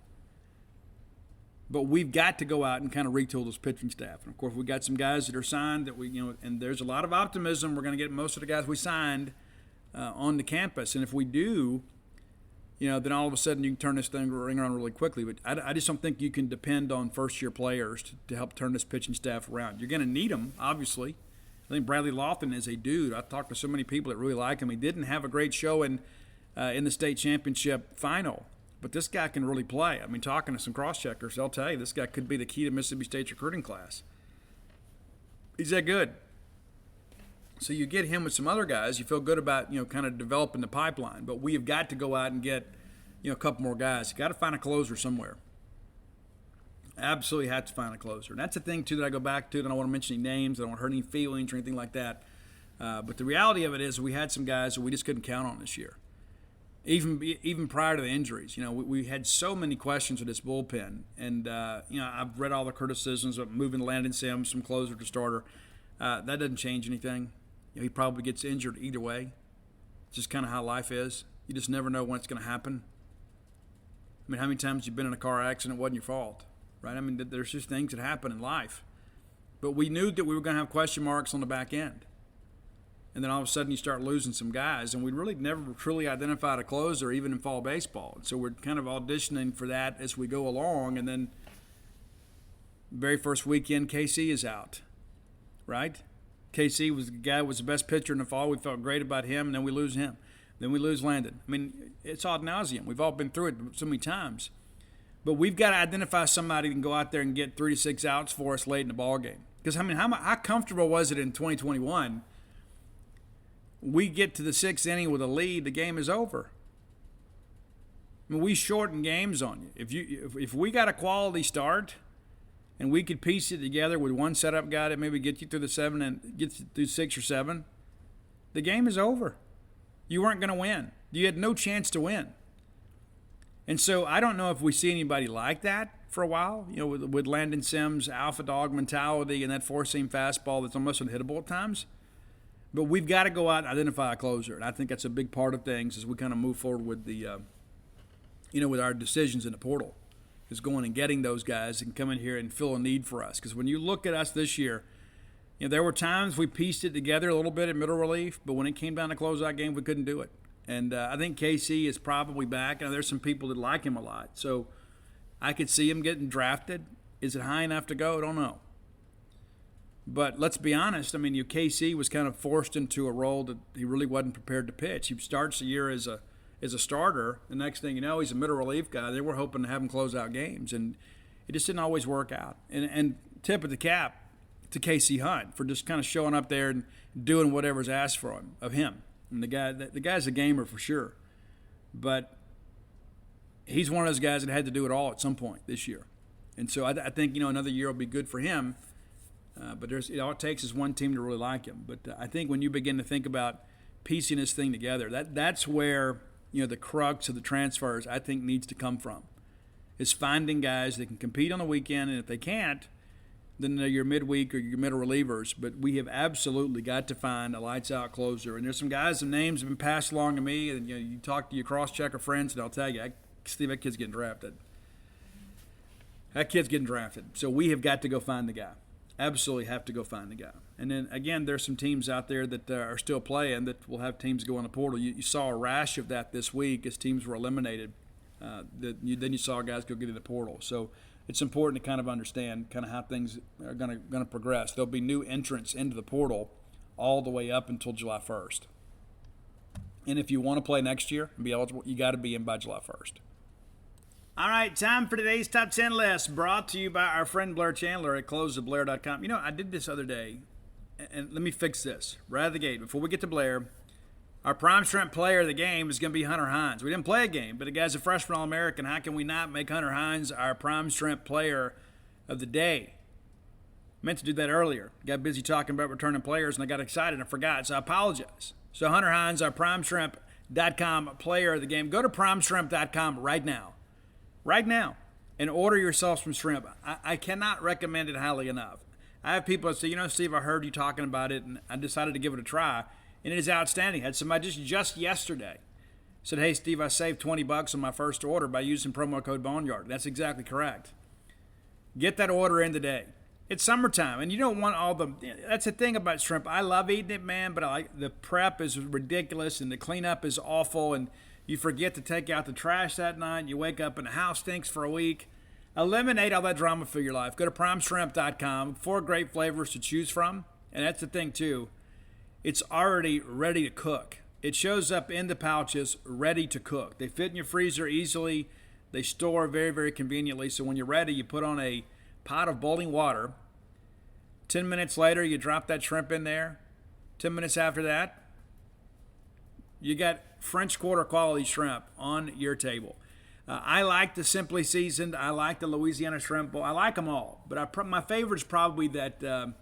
But we've got to go out and kind of retool this pitching staff. And, of course, we've got some guys that are signed that and there's a lot of optimism. We're going to get most of the guys we signed on the campus. And if we do, then all of a sudden you can turn this thing around really quickly. But I just don't think you can depend on first-year players to help turn this pitching staff around. You're going to need them, obviously. I think Bradley Laughton is a dude. I've talked to so many people that really like him. He didn't have a great showing in the state championship final, but this guy can really play. I mean, talking to some cross-checkers, they'll tell you this guy could be the key to Mississippi State's recruiting class. He's that good. So you get him with some other guys, you feel good about, kind of developing the pipeline. But we have got to go out and get, a couple more guys. You got to find a closer somewhere. Absolutely have to find a closer. And that's the thing, too, that I go back to. I don't want to mention any names. I don't want to hurt any feelings or anything like that. But the reality of it is we had some guys that we just couldn't count on this year. Even prior to the injuries. We had so many questions with this bullpen. And, I've read all the criticisms of moving Landon Sims from closer to starter. That doesn't change anything. He probably gets injured either way. It's just kind of how life is. You just never know when it's going to happen. I mean, how many times you've been in a car accident, it wasn't your fault, right? I mean, there's just things that happen in life. But we knew that we were going to have question marks on the back end. And then all of a sudden you start losing some guys. And we really never truly identified a closer, even in fall baseball. And so we're kind of auditioning for that as we go along. And then the very first weekend, KC is out, right? KC was the best pitcher in the fall. We felt great about him, and then we lose him. Then we lose Landon. I mean, it's ad nauseum. We've all been through it so many times. But we've got to identify somebody that can go out there and get 3 to 6 outs for us late in the ball game. Because, I mean, how comfortable was it in 2021? We get to the 6th inning with a lead, the game is over. I mean, we shorten games on you. If we got a quality start – and we could piece it together with one setup guy that maybe get you through the 7 and get you through 6 or 7, the game is over. You weren't going to win. You had no chance to win. And so I don't know if we see anybody like that for a while, with Landon Sims' alpha dog mentality and that four-seam fastball that's almost unhittable at times. But we've got to go out and identify a closer. And I think that's a big part of things as we kind of move forward with the, with our decisions in the portal. Is going and getting those guys and come in here and fill a need for us. Because when you look at us this year, there were times we pieced it together a little bit in middle relief, but when it came down to closeout game, we couldn't do it. And I think KC is probably back. And there's some people that like him a lot. So I could see him getting drafted. Is it high enough to go? I don't know. But let's be honest. I mean, KC was kind of forced into a role that he really wasn't prepared to pitch. He starts the year as a starter. The next thing you know, he's a middle relief guy. They were hoping to have him close out games, and it just didn't always work out. And tip of the cap, to Casey Hunt for just kind of showing up there and doing whatever's asked of him. And the guy's a gamer for sure, but he's one of those guys that had to do it all at some point this year. And so I think another year will be good for him. But all it takes is one team to really like him. But I think when you begin to think about piecing this thing together, that's where the crux of the transfers I think needs to come from. Is finding guys that can compete on the weekend, and if they can't, then they're your midweek or your middle relievers. But we have absolutely got to find a lights-out closer. And there's some guys, some names have been passed along to me, and you talk to your cross-checker friends, and I'll tell you, Steve, that kid's getting drafted. That kid's getting drafted. So we have got to go find the guy. Absolutely have to go find the guy. And then, again, there's some teams out there that are still playing that will have teams go on the portal. You saw a rash of that this week as teams were eliminated. Then you saw guys go get in the portal. So it's important to kind of understand kind of how things are going to progress. There'll be new entrants into the portal all the way up until July 1st. And if you want to play next year and be eligible, you got to be in by July 1st. All right, time for today's Top 10 list, brought to you by our friend Blair Chandler at closetheblair.com. I did this other day, and let me fix this. Right out of the gate, before we get to Blair, our prime shrimp player of the game is going to be Hunter Hines. We didn't play a game, but the guy's a freshman All-American. How can we not make Hunter Hines our prime shrimp player of the day? Meant to do that earlier. Got busy talking about returning players, and I got excited and forgot, so I apologize. So Hunter Hines, our primeshrimp.com player of the game. Go to primeshrimp.com right now, and order yourself some shrimp. I cannot recommend it highly enough. I have people that say, Steve, I heard you talking about it, and I decided to give it a try, and it is outstanding. I had somebody just yesterday said, hey, Steve, I saved $20 on my first order by using promo code Boneyard. That's exactly correct. Get that order in today. It's summertime, and you don't want all the – that's the thing about shrimp. I love eating it, man, but the prep is ridiculous, and the cleanup is awful, and you forget to take out the trash that night. You wake up and the house stinks for a week. Eliminate all that drama for your life. Go to primeshrimp.com. 4 great flavors to choose from. And that's the thing, too. It's already ready to cook. It shows up in the pouches, ready to cook. They fit in your freezer easily. They store very, very conveniently. So when you're ready, you put on a pot of boiling water. 10 minutes later, you drop that shrimp in there. 10 minutes after that, you got French Quarter quality shrimp on your table. I like the Simply Seasoned. I like the Louisiana Shrimp Bowl. I like them all. But my favorite is probably that, the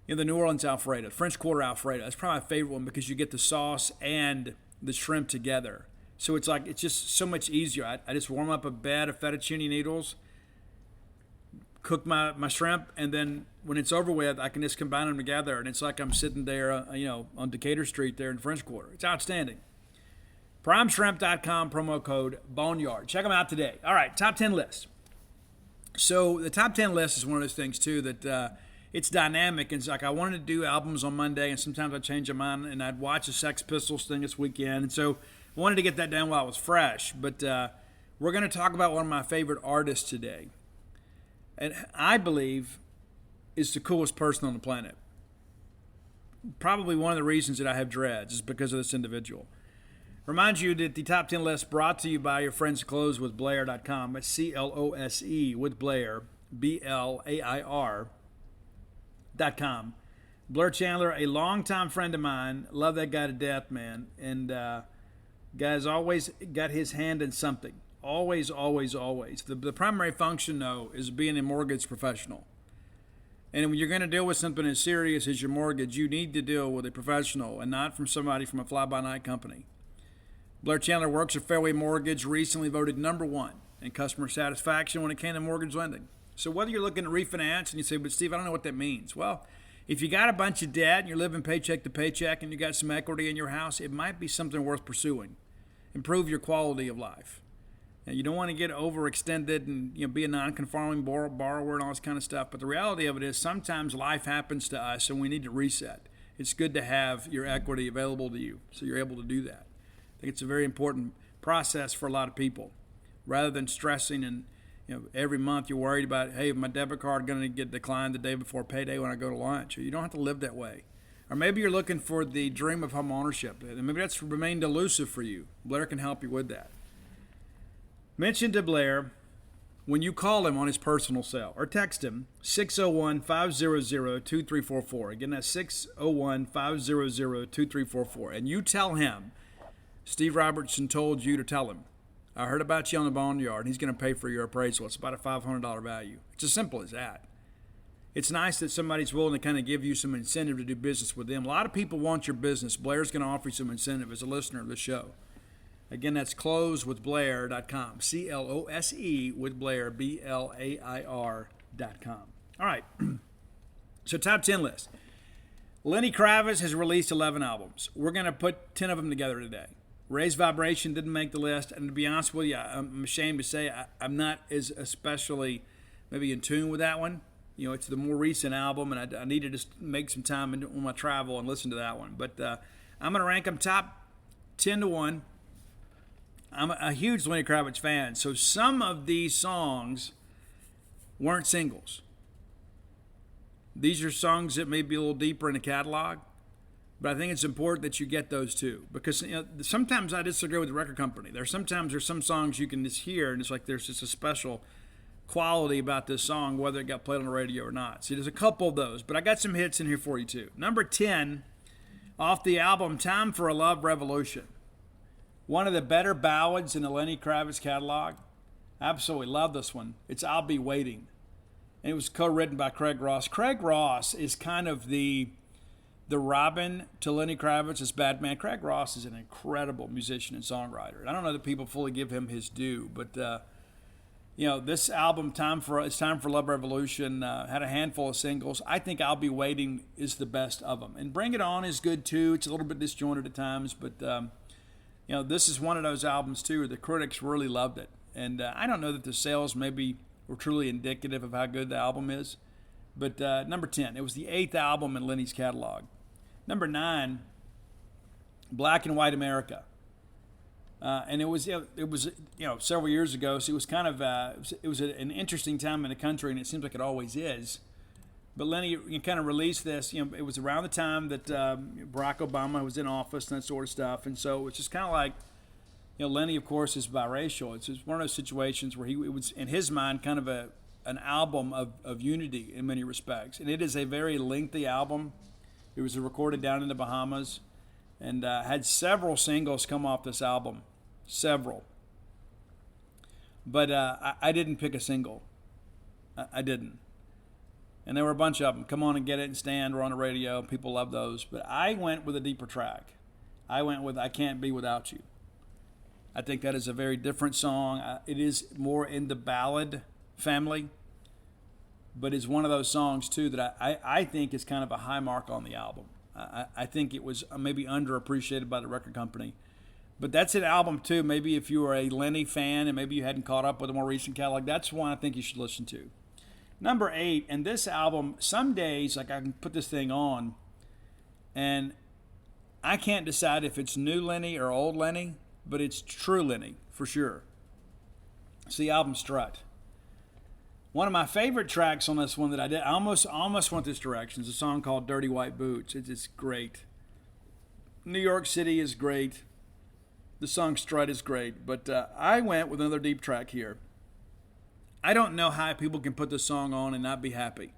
New Orleans Alfredo, French Quarter Alfredo. That's probably my favorite one because you get the sauce and the shrimp together. So it's just so much easier. I just warm up a bed of fettuccine noodles, cook my shrimp, and then when it's over with, I can just combine them together, and it's like I'm sitting there, on Decatur Street there in French Quarter. It's outstanding. Primeshrimp.com, promo code Boneyard. Check them out today. All right, top 10 list. So the top 10 list is one of those things, too, that it's dynamic. It's like I wanted to do albums on Monday, and sometimes I change my mind, and I'd watch a Sex Pistols thing this weekend. And so I wanted to get that done while it was fresh. But we're going to talk about one of my favorite artists today. And I believe is the coolest person on the planet. Probably one of the reasons that I have dreads is because of this individual. Remind you that the top 10 list brought to you by your friends at closewithblair.com. It's CLOSE with Blair, BLAIR.com. Blair Chandler, a longtime friend of mine. Love that guy to death, man. And guy's always got his hand in something. Always, always, always. The primary function, though, is being a mortgage professional. And when you're going to deal with something as serious as your mortgage, you need to deal with a professional and not from somebody from a fly-by-night company. Blair Chandler works at Fairway Mortgage, recently voted number 1 in customer satisfaction when it came to mortgage lending. So whether you're looking to refinance and you say, but Steve, I don't know what that means. Well, if you got a bunch of debt and you're living paycheck to paycheck and you got some equity in your house, it might be something worth pursuing. Improve your quality of life. Now, you don't want to get overextended and be a non-conforming borrower and all this kind of stuff. But the reality of it is sometimes life happens to us and we need to reset. It's good to have your equity available to you so you're able to do that. I think it's a very important process for a lot of people. Rather than stressing and every month you're worried about, hey, my debit card going to get declined the day before payday when I go to lunch. You don't have to live that way. Or maybe you're looking for the dream of home ownership. And maybe that's remained elusive for you. Blair can help you with that. Mention to Blair when you call him on his personal cell or text him 601-500-2344. Again, that's 601-500-2344. And you tell him Steve Robertson told you to tell him, I heard about you on the Boneyard, and he's going to pay for your appraisal. It's about a $500 value. It's as simple as that. It's nice that somebody's willing to kind of give you some incentive to do business with them. A lot of people want your business. Blair's going to offer you some incentive as a listener of the show. Again, that's closewithblair.com. CLOSE with Blair, BLAIR.com. All right. So top 10 list. Lenny Kravitz has released 11 albums. We're going to put 10 of them together today. Raised Vibration didn't make the list. And to be honest with you, I'm ashamed to say I'm not as especially maybe in tune with that one. You know, it's the more recent album, and I need to just make some time on my travel and listen to that one. But I'm going to rank them top 10 to 1. I'm a huge Lenny Kravitz fan, so some of these songs weren't singles. These are songs that may be a little deeper in the catalog, but I think it's important that you get those too, because sometimes I disagree with the record company. There's some songs you can just hear, and it's like there's just a special quality about this song, whether it got played on the radio or not. See, there's a couple of those, but I got some hits in here for you too. Number 10, off the album Time for a Love Revolution. One of the better ballads in the Lenny Kravitz catalog. Absolutely love this one. It's I'll Be Waiting. And it was co-written by Craig Ross. Craig Ross is kind of the Robin to Lenny Kravitz's Batman. Craig Ross is an incredible musician and songwriter. I don't know that people fully give him his due, but this album, It's Time for Love Revolution, had a handful of singles. I think I'll Be Waiting is the best of them. And Bring It On is good too. It's a little bit disjointed at times, but this is one of those albums too where the critics really loved it. And I don't know that the sales maybe were truly indicative of how good the album is. But number 10, it was the 8th album in Lenny's catalog. Number 9, Black and White America. And it was several years ago, so it was kind of it was an interesting time in the country, and it seems like it always is. But Lenny kind of released this. It was around the time that Barack Obama was in office and that sort of stuff, and so it's just kind of like, Lenny, of course, is biracial. It's just one of those situations where it was, in his mind, kind of an album of unity in many respects, and it is a very lengthy album. It was recorded down in the Bahamas, and had several singles come off this album. Several. But I didn't pick a single. I didn't. And there were a bunch of them. Come On and Get It and Stand were on the radio. People love those. But I went with a deeper track. I went with I Can't Be Without You. I think that is a very different song. It is more in the ballad family, but it's one of those songs, too, that I think is kind of a high mark on the album. I think it was maybe underappreciated by the record company. But that's an album, too. Maybe if you were a Lenny fan and maybe you hadn't caught up with a more recent catalog, that's one I think you should listen to. Number 8, and this album, some days, I can put this thing on, and I can't decide if it's new Lenny or old Lenny, but it's true Lenny, for sure. It's the album Strut. One of my favorite tracks on this one that I did, I almost went this direction, is a song called Dirty White Boots. It's great. New York City is great. The song Strut is great, but I went with another deep track here. I don't know how people can put this song on and not be happy.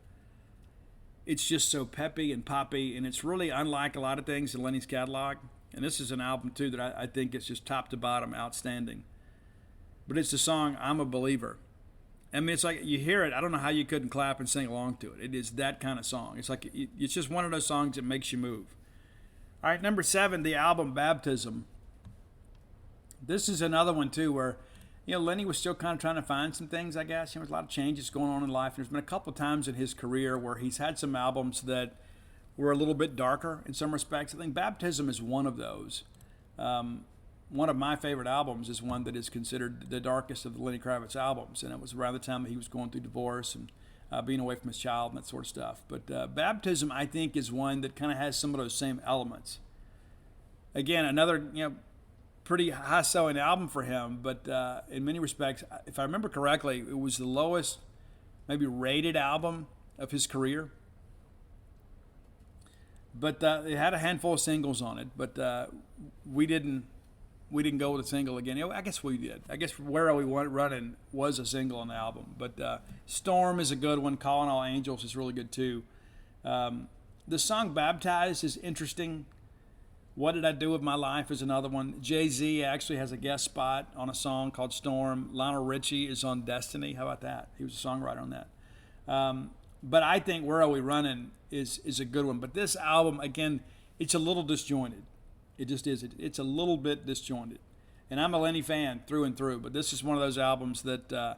It's just so peppy and poppy, and it's really unlike a lot of things in Lenny's catalog. And this is an album, too, that I think is just top to bottom outstanding. But it's the song I'm a Believer. I mean, it's like you hear it, I don't know how you couldn't clap and sing along to it. It is that kind of song. It's like it's just one of those songs that makes you move. All right, number 7, the album Baptism. This is another one, too, where Lenny was still kind of trying to find some things, I guess. There was a lot of changes going on in life. There's been a couple times in his career where he's had some albums that were a little bit darker in some respects. I think Baptism is one of those. One of my favorite albums is one that is considered the darkest of the Lenny Kravitz albums, and it was around the time that he was going through divorce and being away from his child and that sort of stuff. But Baptism, I think, is one that kind of has some of those same elements. Again, another pretty high-selling album for him, but in many respects, if I remember correctly, it was the lowest maybe rated album of his career. But it had a handful of singles on it, but we didn't we didn't go with a single again. You know, I guess we did. I guess Where Are We Running was a single on the album. But Storm is a good one. Calling All Angels is really good too. The song Baptized is interesting. What Did I Do With My Life is another one. Jay-Z actually has a guest spot on a song called Storm. Lionel Richie is on Destiny. How about that? He was a songwriter on that. But I think Where Are We Running is a good one. But this album, again, it's a little disjointed. It just is. It's a little bit disjointed. And I'm a Lenny fan through and through, but this is one of those albums that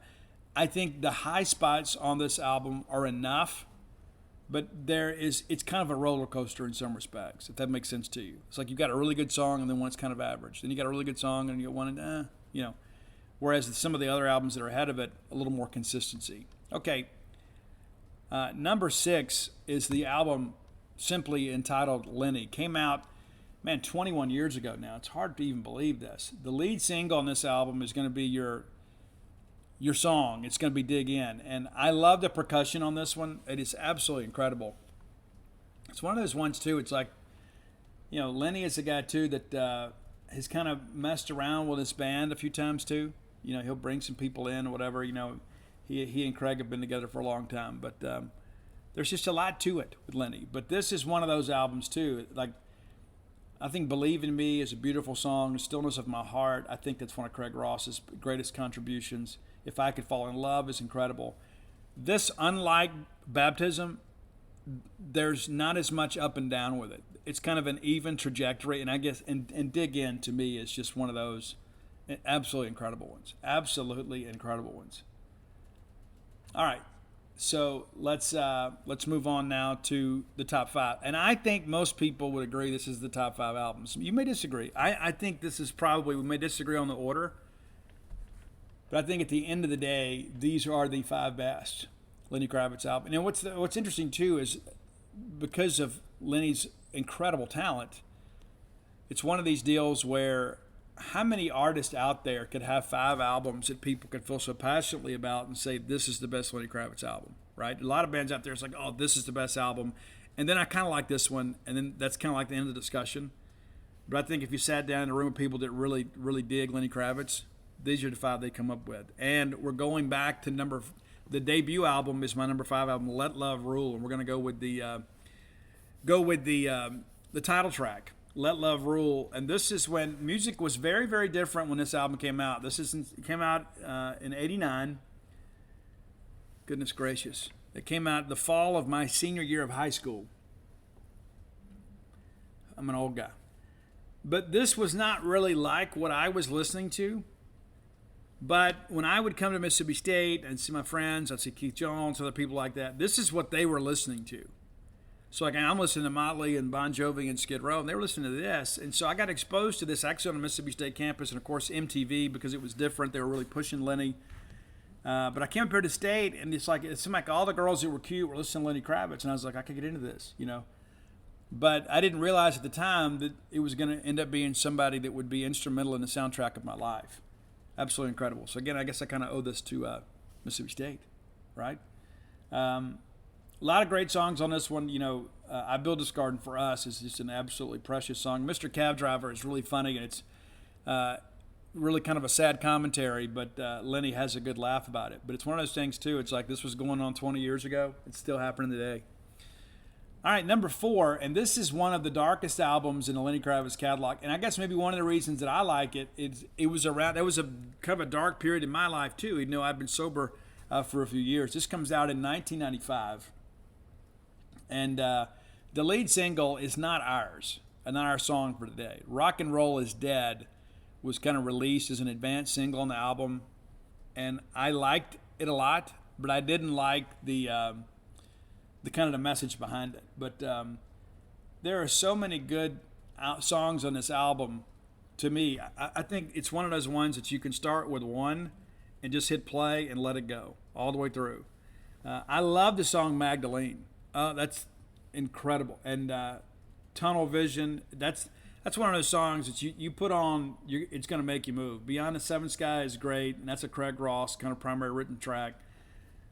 I think the high spots on this album are enough, but it's kind of a roller coaster in some respects, if that makes sense to you. It's like you've got a really good song and then one's kind of average. Then you got a really good song and you get one and, Whereas some of the other albums that are ahead of it, a little more consistency. Okay, number 6 is the album simply entitled Lenny. Came out, 21 years ago now. It's hard to even believe this. The lead single on this album is going to be your song. It's going to be Dig In. And I love the percussion on this one. It is absolutely incredible. It's one of those ones, too. It's like, Lenny is a guy, too, that has kind of messed around with his band a few times, too. He'll bring some people in or whatever. He and Craig have been together for a long time. But there's just a lot to it with Lenny. But this is one of those albums, too. Like, I think Believe in Me is a beautiful song. Stillness of My Heart, I think that's one of Craig Ross's greatest contributions. If I Could Fall in Love is incredible. This, unlike Baptism, there's not as much up and down with it. It's kind of an even trajectory, and I guess, and Dig In to me is just one of those absolutely incredible ones. Absolutely incredible ones. All right. So let's move on now to the top 5. And I think most people would agree this is the top 5 albums. You may disagree. I think this is probably, we may disagree on the order, but I think at the end of the day, these are the 5 best Lenny Kravitz albums. And what's interesting too is because of Lenny's incredible talent, it's one of these deals where how many artists out there could have 5 albums that people could feel so passionately about and say, this is the best Lenny Kravitz album, right? A lot of bands out there, it's like, oh, this is the best album. And then I kind of like this one, and then that's kind of like the end of the discussion. But I think if you sat down in a room of people that really, really dig Lenny Kravitz, these are the 5 they come up with. And we're going back to the debut album is my number 5 album, Let Love Rule. And we're going to go with the title track, Let Love Rule. And this is when music was very, very different when this album came out. It came out in 89. Goodness gracious. It came out the fall of my senior year of high school. I'm an old guy. But this was not really like what I was listening to. But when I would come to Mississippi State and see my friends, I'd see Keith Jones, other people like that, this is what they were listening to. So like I'm listening to Motley and Bon Jovi and Skid Row, and they were listening to this. And so I got exposed to this actually on the Mississippi State campus, and of course MTV because it was different. They were really pushing Lenny. But I came up here to State, and it seemed like all the girls that were cute were listening to Lenny Kravitz, and I was like, I could get into this, But I didn't realize at the time that it was going to end up being somebody that would be instrumental in the soundtrack of my life. Absolutely incredible. So again, I guess I kind of owe this to Mississippi State, right? A lot of great songs on this one. I Build This Garden for Us is just an absolutely precious song. Mr. Cab Driver is really funny, and it's really kind of a sad commentary, but Lenny has a good laugh about it. But it's one of those things, too. It's like this was going on 20 years ago. It's still happening today. All right, number 4, and this is one of the darkest albums in the Lenny Kravitz catalog, and I guess maybe one of the reasons that I like it is it was a kind of a dark period in my life, too, even though I've been sober for a few years. This comes out in 1995, and the lead single is not ours, not our song for today. Rock and Roll Is Dead was kind of released as an advanced single on the album, and I liked it a lot, but I didn't like the kind of the message behind it. But there are so many good songs on this album. To me, I think it's one of those ones that you can start with one and just hit play and let it go all the way through. I love the song Magdalene. That's incredible. And Tunnel Vision, that's one of those songs that you put on, it's going to make you move. Beyond the Seven Sky is great, and that's a Craig Ross kind of primary written track.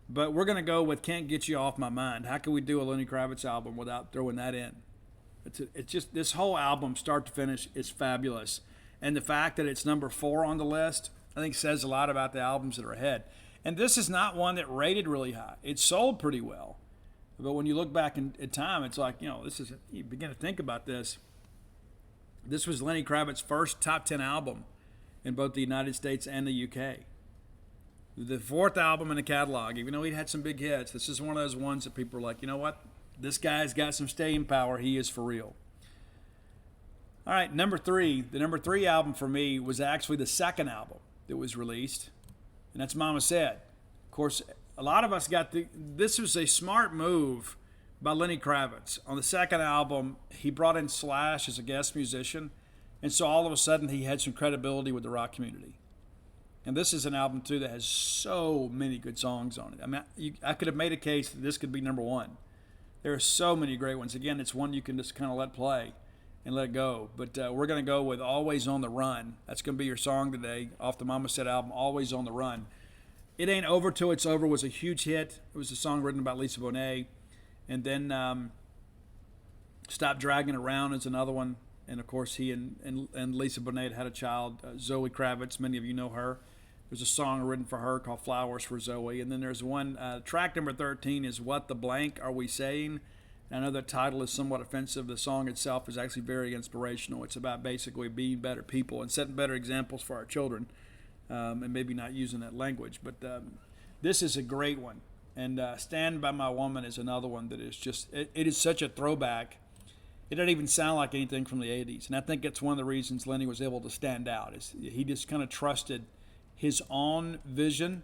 But we're going to go with Can't Get You Off My Mind. How can we do a Lenny Kravitz album without throwing that in? It's just this whole album, start to finish, is fabulous. And the fact that it's number 4 on the list, I think says a lot about the albums that are ahead. And this is not one that rated really high. It sold pretty well. But when you look back in time, it's like, you begin to think about this. This was Lenny Kravitz's first top 10 album in both the United States and the UK. The 4th album in the catalog, even though he had some big hits, this is one of those ones that people are like, you know what? This guy's got some staying power. He is for real. All right, number 3. The number 3 album for me was actually the 2nd album that was released, and that's Mama Said. Of course, a lot of us this was a smart move by Lenny Kravitz. On the 2nd album, he brought in Slash as a guest musician, and so all of a sudden he had some credibility with the rock community. And this is an album, too, that has so many good songs on it. I mean, I could have made a case that this could be number 1. There are so many great ones. Again, it's one you can just kind of let play and let it go. But we're going to go with Always on the Run. That's going to be your song today off the Mama Said album, Always on the Run. It Ain't Over Till It's Over was a huge hit. It was a song written by Lisa Bonet. And then Stop Dragging Around is another one. And, of course, he and Lisa Bonet had a child, Zoe Kravitz. Many of you know her. There's a song written for her called Flowers for Zoe. And then there's one, track number 13 is What the Blank Are We Saying? And I know that title is somewhat offensive. The song itself is actually very inspirational. It's about basically being better people and setting better examples for our children, and maybe not using that language. But this is a great one. And Stand By My Woman is another one that is just, it is such a throwback. It doesn't even sound like anything from the 80s. And I think that's one of the reasons Lenny was able to stand out. Is he just kind of trusted his own vision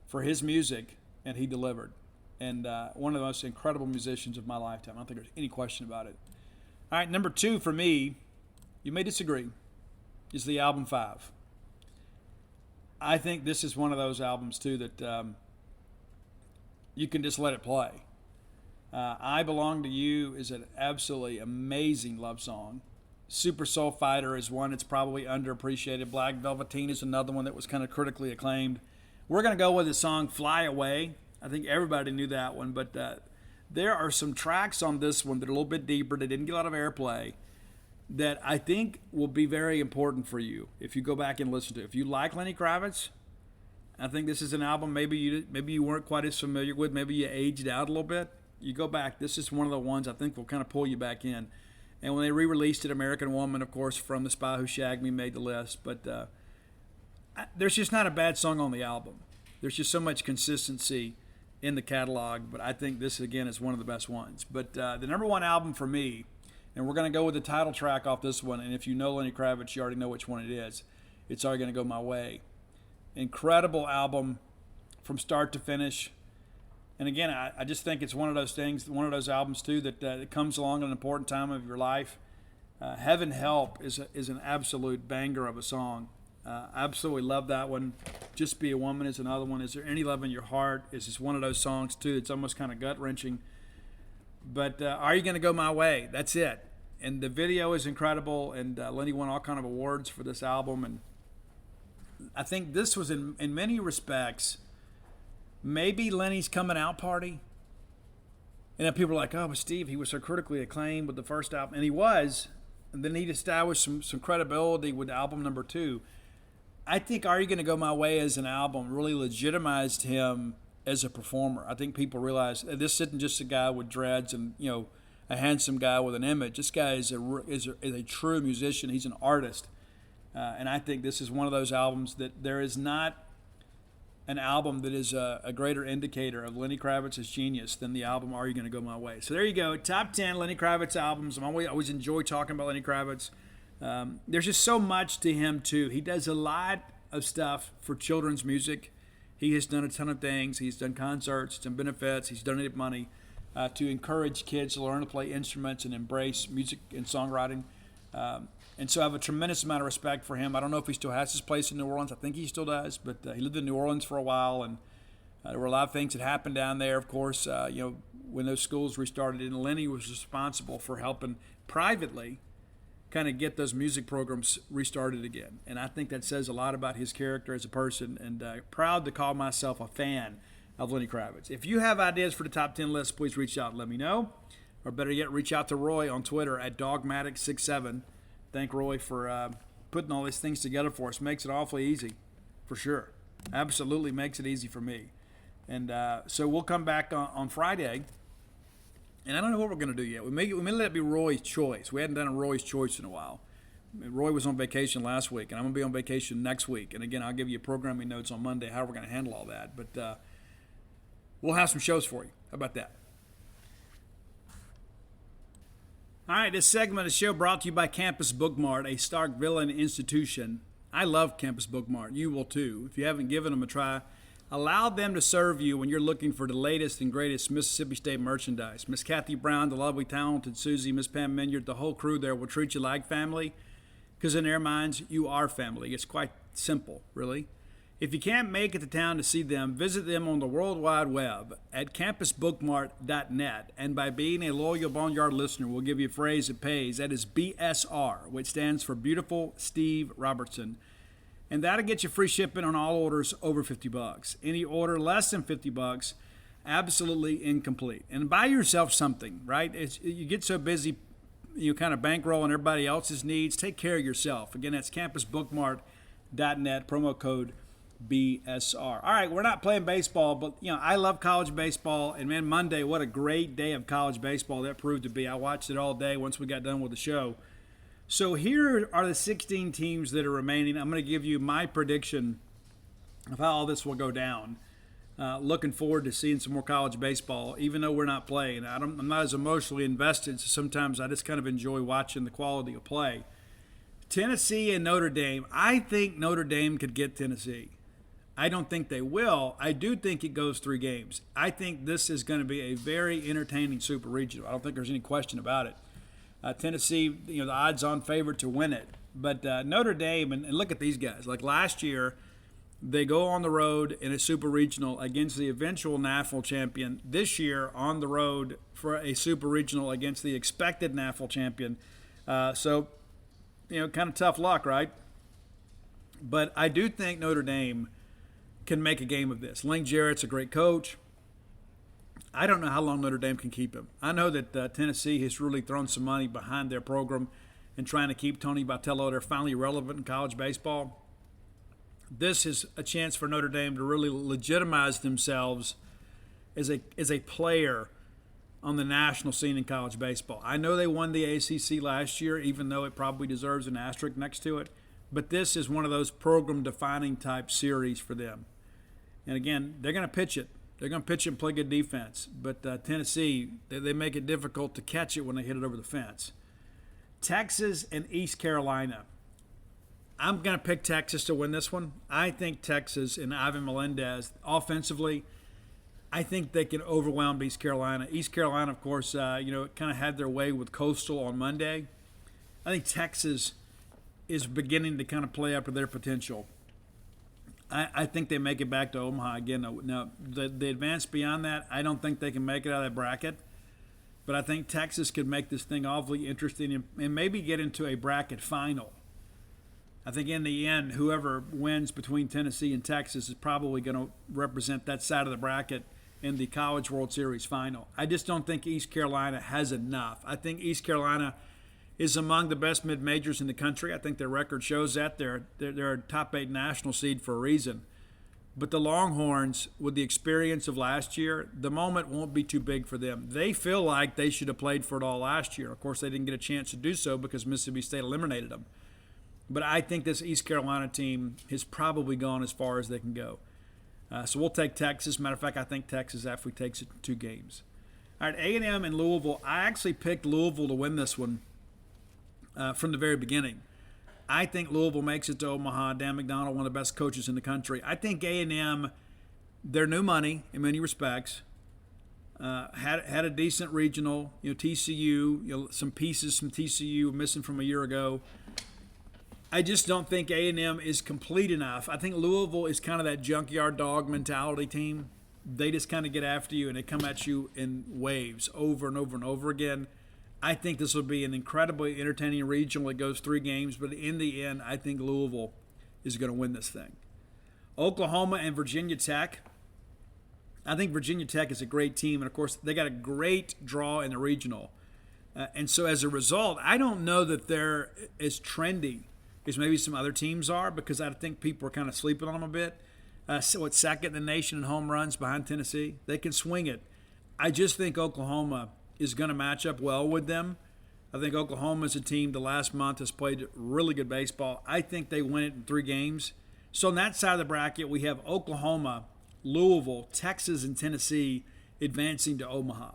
for his music, and he delivered. And one of the most incredible musicians of my lifetime. I don't think there's any question about it. All right, number 2 for me, you may disagree, is the album 5. I think this is one of those albums, too, that you can just let it play. I Belong to You is an absolutely amazing love song. Super Soul Fighter is one that's probably underappreciated. Black Velveteen is another one that was kind of critically acclaimed. We're going to go with the song Fly Away. I think everybody knew that one, but there are some tracks on this one that are a little bit deeper. They didn't get a lot of airplay that I think will be very important for you if you go back and listen to it. If you like Lenny Kravitz, I think this is an album maybe you weren't quite as familiar with. Maybe you aged out a little bit. You go back. This is one of the ones I think will kind of pull you back in. And when they re-released it, American Woman, of course, From the Spy Who Shagged Me made the list. But there's just not a bad song on the album. There's just so much consistency in the catalog. But I think this, again, is one of the best ones. But the number 1 album for me, and we're going to go with the title track off this one. And if you know Lenny Kravitz, you already know which one it is. It's All Going to Go My Way. Incredible album from start to finish. And again, I just think it's one of those things, one of those albums, too, that comes along at an important time of your life. Heaven Help is an absolute banger of a song. I absolutely love that one. Just Be a Woman is another one. Is There Any Love in Your Heart is just one of those songs, too. It's almost kind of gut-wrenching. But Are You Going to Go My Way? That's it. And the video is incredible, and Lenny won all kind of awards for this album. And I think this was, in many respects, maybe Lenny's coming out party. And then people are like, oh, but Steve, he was so critically acclaimed with the first album. And he was. And then he established some credibility with album number 2. I think Are You Going to Go My Way as an album really legitimized him as a performer. I think people realize this isn't just a guy with dreads and, a handsome guy with an image. This guy is a true musician. He's an artist. And I think this is one of those albums that there is not an album that is a greater indicator of Lenny Kravitz's genius than the album Are You Going to Go My Way? So there you go. Top 10 Lenny Kravitz albums. I always enjoy talking about Lenny Kravitz. There's just so much to him, too. He does a lot of stuff for children's music. He has done a ton of things. He's done concerts, done benefits. He's donated money to encourage kids to learn to play instruments and embrace music and songwriting. And so I have a tremendous amount of respect for him. I don't know if he still has his place in New Orleans. I think he still does, but he lived in New Orleans for a while, and there were a lot of things that happened down there. Of course, when those schools restarted, and Lenny was responsible for helping privately kind of get those music programs restarted again. And I think that says a lot about his character as a person, and proud to call myself a fan of Lenny Kravitz. If you have ideas for the top 10 list, please reach out and let me know. Or better yet, reach out to Roy on Twitter at Dogmatic67. Thank Roy for putting all these things together for us. Makes it awfully easy, for sure. Absolutely makes it easy for me. And so we'll come back on Friday. And I don't know what we're going to do yet. We may let it be Roy's Choice. We hadn't done a Roy's Choice in a while. Roy was on vacation last week, and I'm going to be on vacation next week. And again, I'll give you programming notes on Monday, how we're going to handle all that. But we'll have some shows for you. How about that? All right, this segment of the show brought to you by Campus Bookmart, a Starkville institution. I love Campus Bookmart. You will too. If you haven't given them a try, allow them to serve you when you're looking for the latest and greatest Mississippi State merchandise. Miss Kathy Brown, the lovely, talented Susie, Miss Pam Minyard, the whole crew there will treat you like family, because in their minds, you are family. It's quite simple, really. If you can't make it to town to see them, visit them on the World Wide Web at campusbookmart.net. And by being a loyal Boneyard listener, we'll give you a phrase that pays. That is BSR, which stands for Beautiful Steve Robertson. And that'll get you free shipping on all orders over $50. Any order less than $50, absolutely incomplete. And buy yourself something, right? You get so busy, you kind of bankrolling everybody else's needs. Take care of yourself. Again, that's campusbookmart.net, promo code BSR. All right, we're not playing baseball, but I love college baseball. And man, Monday, what a great day of college baseball that proved to be. I watched it all day once we got done with the show. So here are the 16 teams that are remaining. I'm going to give you my prediction of how all this will go down. Looking forward to seeing some more college baseball, even though we're not playing. I'm not as emotionally invested, so sometimes I just kind of enjoy watching the quality of play. Tennessee and Notre Dame. I think Notre Dame could get Tennessee. I don't think they will. I do think it goes 3 games. I think this is going to be a very entertaining super regional. I don't think there's any question about it. Tennessee, the odds-on favorite to win it. But Notre Dame, and look at these guys. Like last year, they go on the road in a super regional against the eventual national champion. This year, on the road for a super regional against the expected national champion. So, kind of tough luck, right? But I do think Notre Dame can make a game of this. Lane Jarrett's a great coach. I don't know how long Notre Dame can keep him. I know that Tennessee has really thrown some money behind their program and trying to keep Tony Vitello. They're finally relevant in college baseball. This is a chance for Notre Dame to really legitimize themselves as a player on the national scene in college baseball. I know they won the ACC last year, even though it probably deserves an asterisk next to it. But this is one of those program-defining type series for them. And again, they're going to pitch it. They're going to pitch it and play good defense. But Tennessee, they make it difficult to catch it when they hit it over the fence. Texas and East Carolina. I'm going to pick Texas to win this one. I think Texas and Ivan Melendez, offensively, I think they can overwhelm East Carolina. East Carolina, of course, kind of had their way with Coastal on Monday. I think Texas is beginning to kind of play up to their potential. I think they make it back to Omaha again. Now, the advance beyond that, I don't think they can make it out of that bracket. But I think Texas could make this thing awfully interesting and maybe get into a bracket final. I think in the end, whoever wins between Tennessee and Texas is probably going to represent that side of the bracket in the College World Series final. I just don't think East Carolina has enough. I think East Carolina is among the best mid-majors in the country. I think their record shows that. They're a top 8 national seed for a reason. But the Longhorns, with the experience of last year, the moment won't be too big for them. They feel like they should have played for it all last year. Of course, they didn't get a chance to do so because Mississippi State eliminated them. But I think this East Carolina team has probably gone as far as they can go. So we'll take Texas. Matter of fact, I think Texas actually takes it 2 games. All right, A&M and Louisville. I actually picked Louisville to win this one from the very beginning. I think Louisville makes it to Omaha. Dan McDonald, one of the best coaches in the country. I think A&M, they're new money in many respects. Had a decent regional. TCU, some pieces from TCU missing from a year ago. I just don't think A&M is complete enough. I think Louisville is kind of that junkyard dog mentality team. They just kind of get after you and they come at you in waves over and over and over again. I think this will be an incredibly entertaining regional. It goes 3 games, but in the end, I think Louisville is going to win this thing. Oklahoma and Virginia Tech. I think Virginia Tech is a great team, and of course, they got a great draw in the regional. And so as a result, I don't know that they're as trendy as maybe some other teams are, because I think people are kind of sleeping on them a bit. Second in the nation in home runs behind Tennessee. They can swing it. I just think Oklahoma is going to match up well with them. I think Oklahoma is a team the last month has played really good baseball. I think they win it in 3 games. So on that side of the bracket, we have Oklahoma, Louisville, Texas, and Tennessee advancing to Omaha.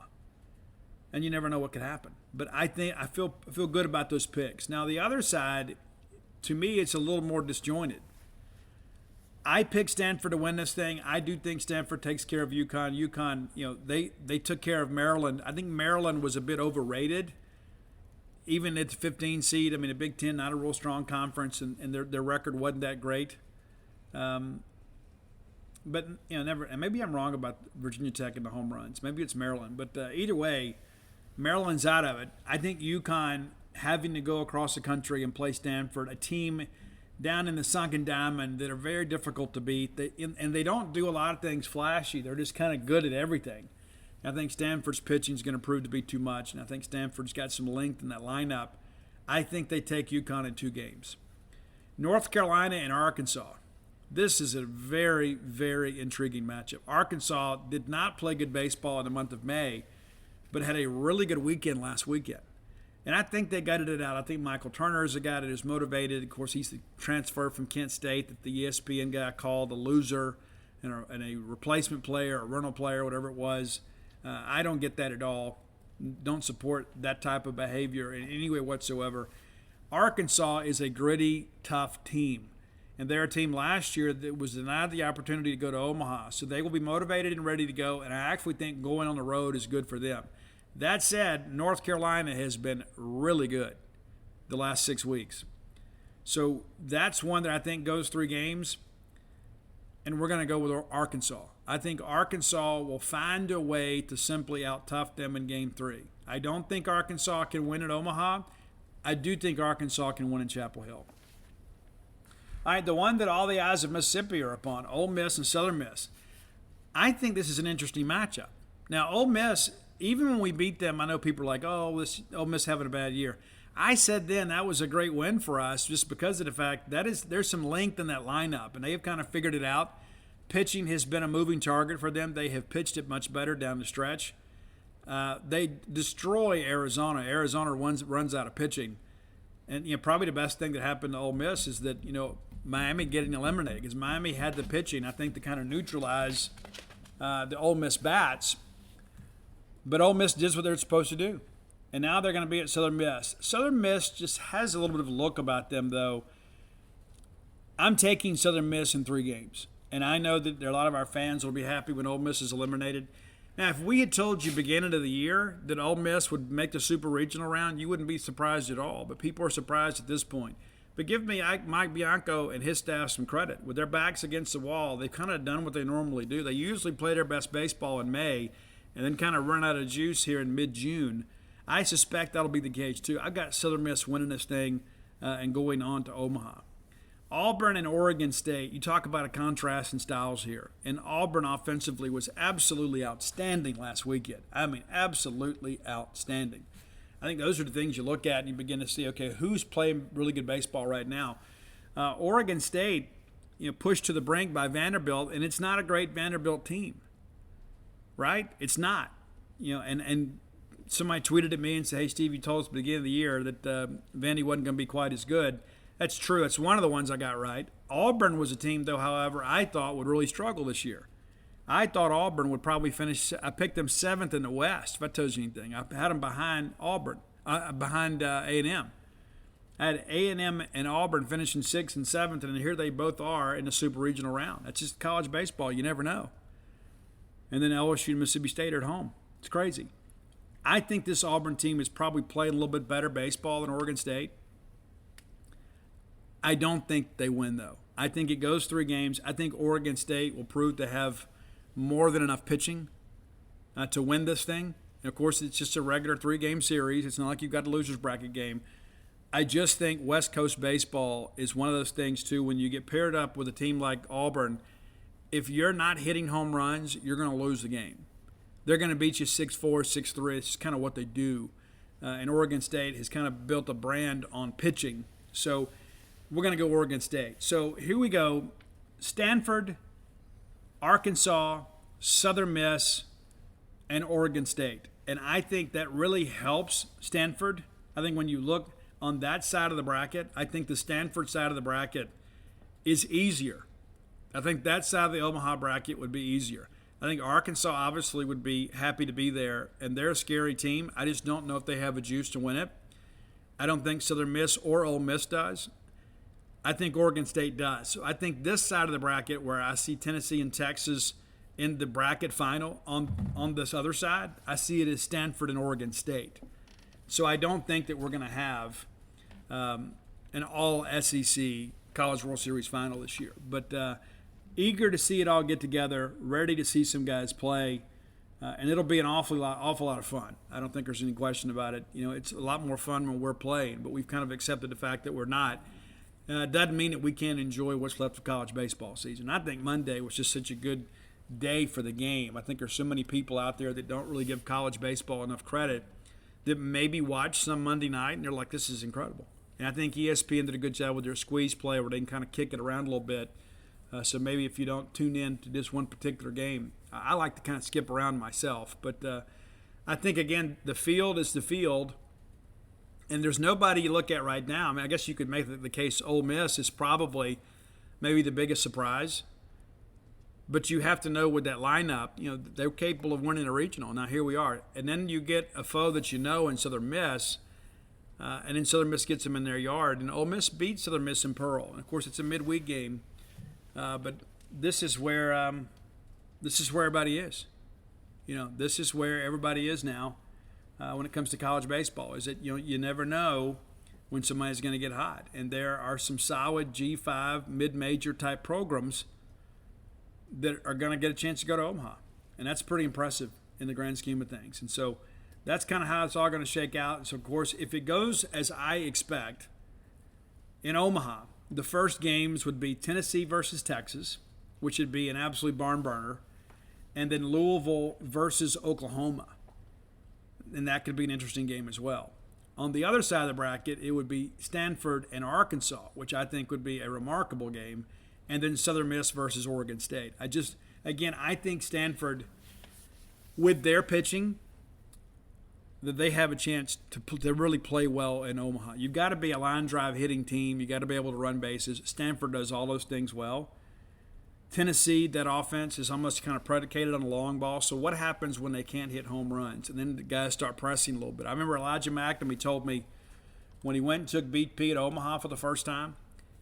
And you never know what could happen. But I feel good about those picks. Now the other side, to me, it's a little more disjointed. I picked Stanford to win this thing. I do think Stanford takes care of UConn. UConn, they took care of Maryland. I think Maryland was a bit overrated, even at the 15 seed. I mean, a Big Ten, not a real strong conference, and their record wasn't that great. But never. And maybe I'm wrong about Virginia Tech and the home runs. Maybe it's Maryland. But either way, Maryland's out of it. I think UConn having to go across the country and play Stanford, a team down in the Sunken Diamond that are very difficult to beat. And they don't do a lot of things flashy. They're just kind of good at everything. I think Stanford's pitching is going to prove to be too much, and I think Stanford's got some length in that lineup. I think they take UConn in 2 games. North Carolina and Arkansas. This is a very, very intriguing matchup. Arkansas did not play good baseball in the month of May, but had a really good weekend last weekend. And I think they gutted it out. I think Michael Turner is a guy that is motivated. Of course, he's the transfer from Kent State that the ESPN guy called a loser and a replacement player, a rental player, whatever it was. I don't get that at all. Don't support that type of behavior in any way whatsoever. Arkansas is a gritty, tough team. And they're a team last year that was denied the opportunity to go to Omaha. So they will be motivated and ready to go. And I actually think going on the road is good for them. That said, North Carolina has been really good the last 6 weeks. So that's one that I think goes 3 games. And we're going to go with Arkansas. I think Arkansas will find a way to simply out-tough them in Game 3. I don't think Arkansas can win at Omaha. I do think Arkansas can win in Chapel Hill. All right, the one that all the eyes of Mississippi are upon, Ole Miss and Southern Miss. I think this is an interesting matchup. Now, Ole Miss, even when we beat them, I know people are like, oh, this Ole Miss having a bad year. I said then that was a great win for us just because of the fact that there's some length in that lineup, and they have kind of figured it out. Pitching has been a moving target for them. They have pitched it much better down the stretch. They destroy Arizona. Arizona runs out of pitching. And probably the best thing that happened to Ole Miss is that Miami getting eliminated, because Miami had the pitching, I think, to kind of neutralize the Ole Miss bats. But Ole Miss did what they're supposed to do. And now they're going to be at Southern Miss. Southern Miss just has a little bit of a look about them, though. I'm taking Southern Miss in 3 games. And I know that a lot of our fans will be happy when Ole Miss is eliminated. Now, if we had told you beginning of the year that Ole Miss would make the Super Regional round, you wouldn't be surprised at all. But people are surprised at this point. But give me Mike Bianco and his staff some credit. With their backs against the wall, they've kind of done what they normally do. They usually play their best baseball in May and then kind of run out of juice here in mid-June. I suspect that'll be the case, too. I've got Southern Miss winning this thing and going on to Omaha. Auburn and Oregon State, you talk about a contrast in styles here. And Auburn offensively was absolutely outstanding last weekend. I mean, absolutely outstanding. I think those are the things you look at and you begin to see, okay, who's playing really good baseball right now? Oregon State, pushed to the brink by Vanderbilt, and it's not a great Vanderbilt team, right? It's not. And somebody tweeted at me and said, hey, Steve, you told us at the beginning of the year that Vandy wasn't going to be quite as good. That's true. It's one of the ones I got right. Auburn was a team, though, however, I thought would really struggle this year. I thought Auburn would probably finish. I picked them 7th in the West, if that tells you anything. I had them behind Auburn, behind A&M. I had A&M and Auburn finishing 6th and 7th, and here they both are in the Super Regional round. That's just college baseball. You never know. And then LSU and Mississippi State are at home. It's crazy. I think this Auburn team is probably playing a little bit better baseball than Oregon State. I don't think they win, though. I think it goes 3 games. I think Oregon State will prove to have more than enough pitching to win this thing. And, of course, it's just a regular 3-game series. It's not like you've got a loser's bracket game. I just think West Coast baseball is one of those things, too, when you get paired up with a team like Auburn, if you're not hitting home runs, you're going to lose the game. They're going to beat you 6-4, 6-3. It's kind of what they do. And Oregon State has kind of built a brand on pitching. So we're going to go Oregon State. So here we go. Stanford, Arkansas, Southern Miss, and Oregon State. And I think that really helps Stanford. I think when you look on that side of the bracket, I think the Stanford side of the bracket is easier. I think that side of the Omaha bracket would be easier. I think Arkansas obviously would be happy to be there, and they're a scary team. I just don't know if they have a juice to win it. I don't think Southern Miss or Ole Miss does. I think Oregon State does. So I think this side of the bracket where I see Tennessee and Texas in the bracket final on this other side, I see it as Stanford and Oregon State. So I don't think that we're going to have an all-SEC College World Series final this year. But eager to see it all get together, ready to see some guys play, and it'll be an awful lot of fun. I don't think there's any question about it. You know, it's a lot more fun when we're playing, but we've kind of accepted the fact that we're not. It doesn't mean that we can't enjoy what's left of college baseball season. I think Monday was just such a good day for the game. I think there's so many people out there that don't really give college baseball enough credit that maybe watch some Monday night and they're like, this is incredible. And I think ESPN did a good job with their squeeze play where they can kind of kick it around a little bit. So maybe if you don't tune in to this one particular game, I like to kind of skip around myself. But I think, again, the field is the field. And there's nobody you look at right now. I mean, I guess you could make the case Ole Miss is probably maybe the biggest surprise. But you have to know with that lineup, you know, they're capable of winning a regional. Now, here we are. And then you get a foe that you know in Southern Miss, and then Southern Miss gets them in their yard. And Ole Miss beats Southern Miss in Pearl. And, of course, it's a midweek game. But this is where everybody is. You know, this is where everybody is now. When it comes to college baseball, is that you never know when somebody's going to get hot, and there are some solid G5 mid-major type programs that are going to get a chance to go to Omaha, and that's pretty impressive in the grand scheme of things. And so that's kind of how it's all going to shake out. And so, of course, if it goes as I expect in Omaha, the first games would be Tennessee versus Texas, which would be an absolute barn burner, and then Louisville versus Oklahoma. And that could be an interesting game as well. On the other side of the bracket, it would be Stanford and Arkansas, which I think would be a remarkable game, and then Southern Miss versus Oregon State. I think Stanford, with their pitching, that they have a chance to really play well in Omaha. You've got to be a line drive hitting team. You've got to be able to run bases. Stanford does all those things well. Tennessee, that offense is almost kind of predicated on a long ball. So what happens when they can't hit home runs? And then the guys start pressing a little bit. I remember Elijah McNamee told me when he went and took BP at Omaha for the first time,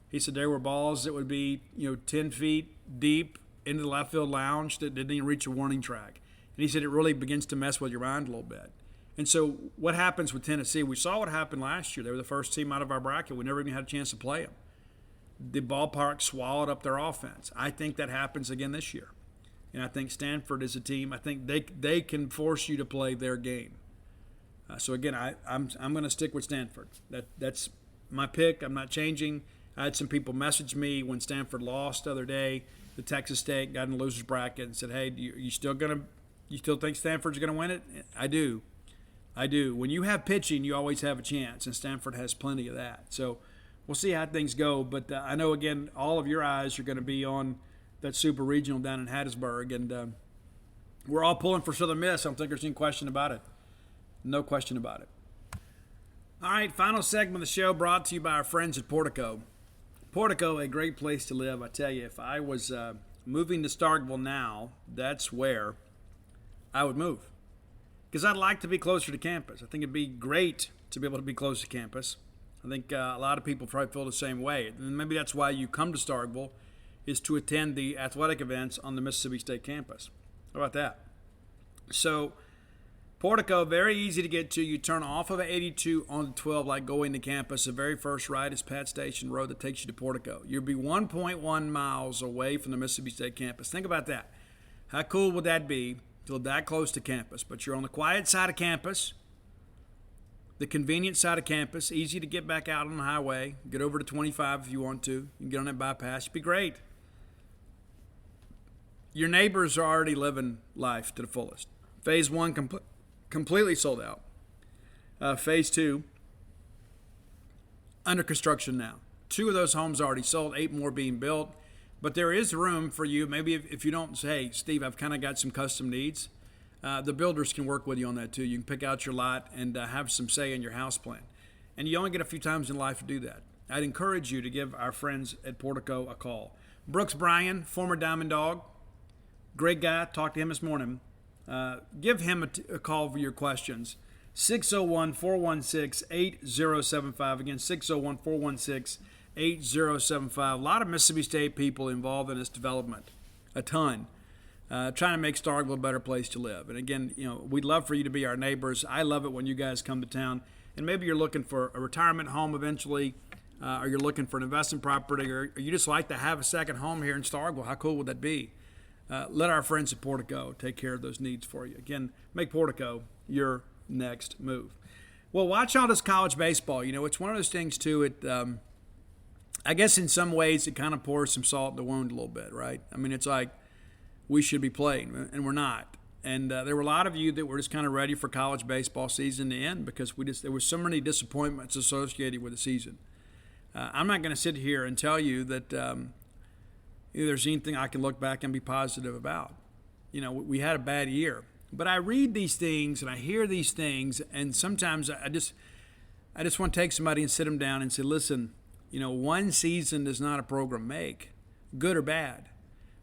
he said there were balls that would be 10 feet deep into the left field lounge that didn't even reach a warning track. And he said it really begins to mess with your mind a little bit. And so what happens with Tennessee? We saw what happened last year. They were the first team out of our bracket. We never even had a chance to play them. The ballpark swallowed up their offense. I think that happens again this year. And I think Stanford is a team. I think they can force you to play their game. So, again, I'm going to stick with Stanford. That's my pick. I'm not changing. I had some people message me when Stanford lost the other day. The Texas State got in the loser's bracket and said, hey, you still think Stanford's going to win it? I do. When you have pitching, you always have a chance, and Stanford has plenty of that. So, we'll see how things go, but I know, again, all of your eyes are going to be on that super regional down in Hattiesburg, and we're all pulling for Southern Miss. I don't think there's any question about it. No question about it. All right, final segment of the show brought to you by our friends at Portico. Portico, a great place to live. I tell you, if I was moving to Starkville now, that's where I would move, because I'd like to be closer to campus. I think it'd be great to be able to be close to campus. I think a lot of people probably feel the same way. And maybe that's why you come to Starkville, is to attend the athletic events on the Mississippi State campus. How about that? So, Portico, very easy to get to. You turn off of 82 onto 12 like going to campus. The very first right is Pat Station Road that takes you to Portico. You'll be 1.1 miles away from the Mississippi State campus. Think about that. How cool would that be to live that close to campus? But you're on the quiet side of campus. The convenient side of campus, easy to get back out on the highway. Get over to 25 if you want to. You can get on that bypass. It'd be great. Your neighbors are already living life to the fullest. Phase 1 completely sold out. Phase 2, under construction now. 2 of those homes already sold, 8 more being built. But there is room for you. Maybe if you don't say, hey, Steve, I've kind of got some custom needs, the builders can work with you on that too. You can pick out your lot and have some say in your house plan. And you only get a few times in life to do that. I'd encourage you to give our friends at Portico a call. Brooks Bryan, former Diamond Dog, great guy. Talked to him this morning. Give him a call for your questions. 601-416-8075. Again, 601-416-8075. A lot of Mississippi State people involved in this development. A ton. Trying to make Starkville a better place to live. And again, we'd love for you to be our neighbors. I love it when you guys come to town. And maybe you're looking for a retirement home eventually, or you're looking for an investment property, or you just like to have a second home here in Starkville. How cool would that be? Let our friends at Portico take care of those needs for you. Again, make Portico your next move. Well, watch all this college baseball. It's one of those things, too. I guess in some ways it kind of pours some salt in the wound a little bit, right? I mean, it's like we should be playing, and we're not. And there were a lot of you that were just kind of ready for college baseball season to end because there were so many disappointments associated with the season. I'm not going to sit here and tell you that there's anything I can look back and be positive about. We had a bad year. But I read these things and I hear these things, and sometimes I just want to take somebody and sit them down and say, listen, one season does not a program make, good or bad.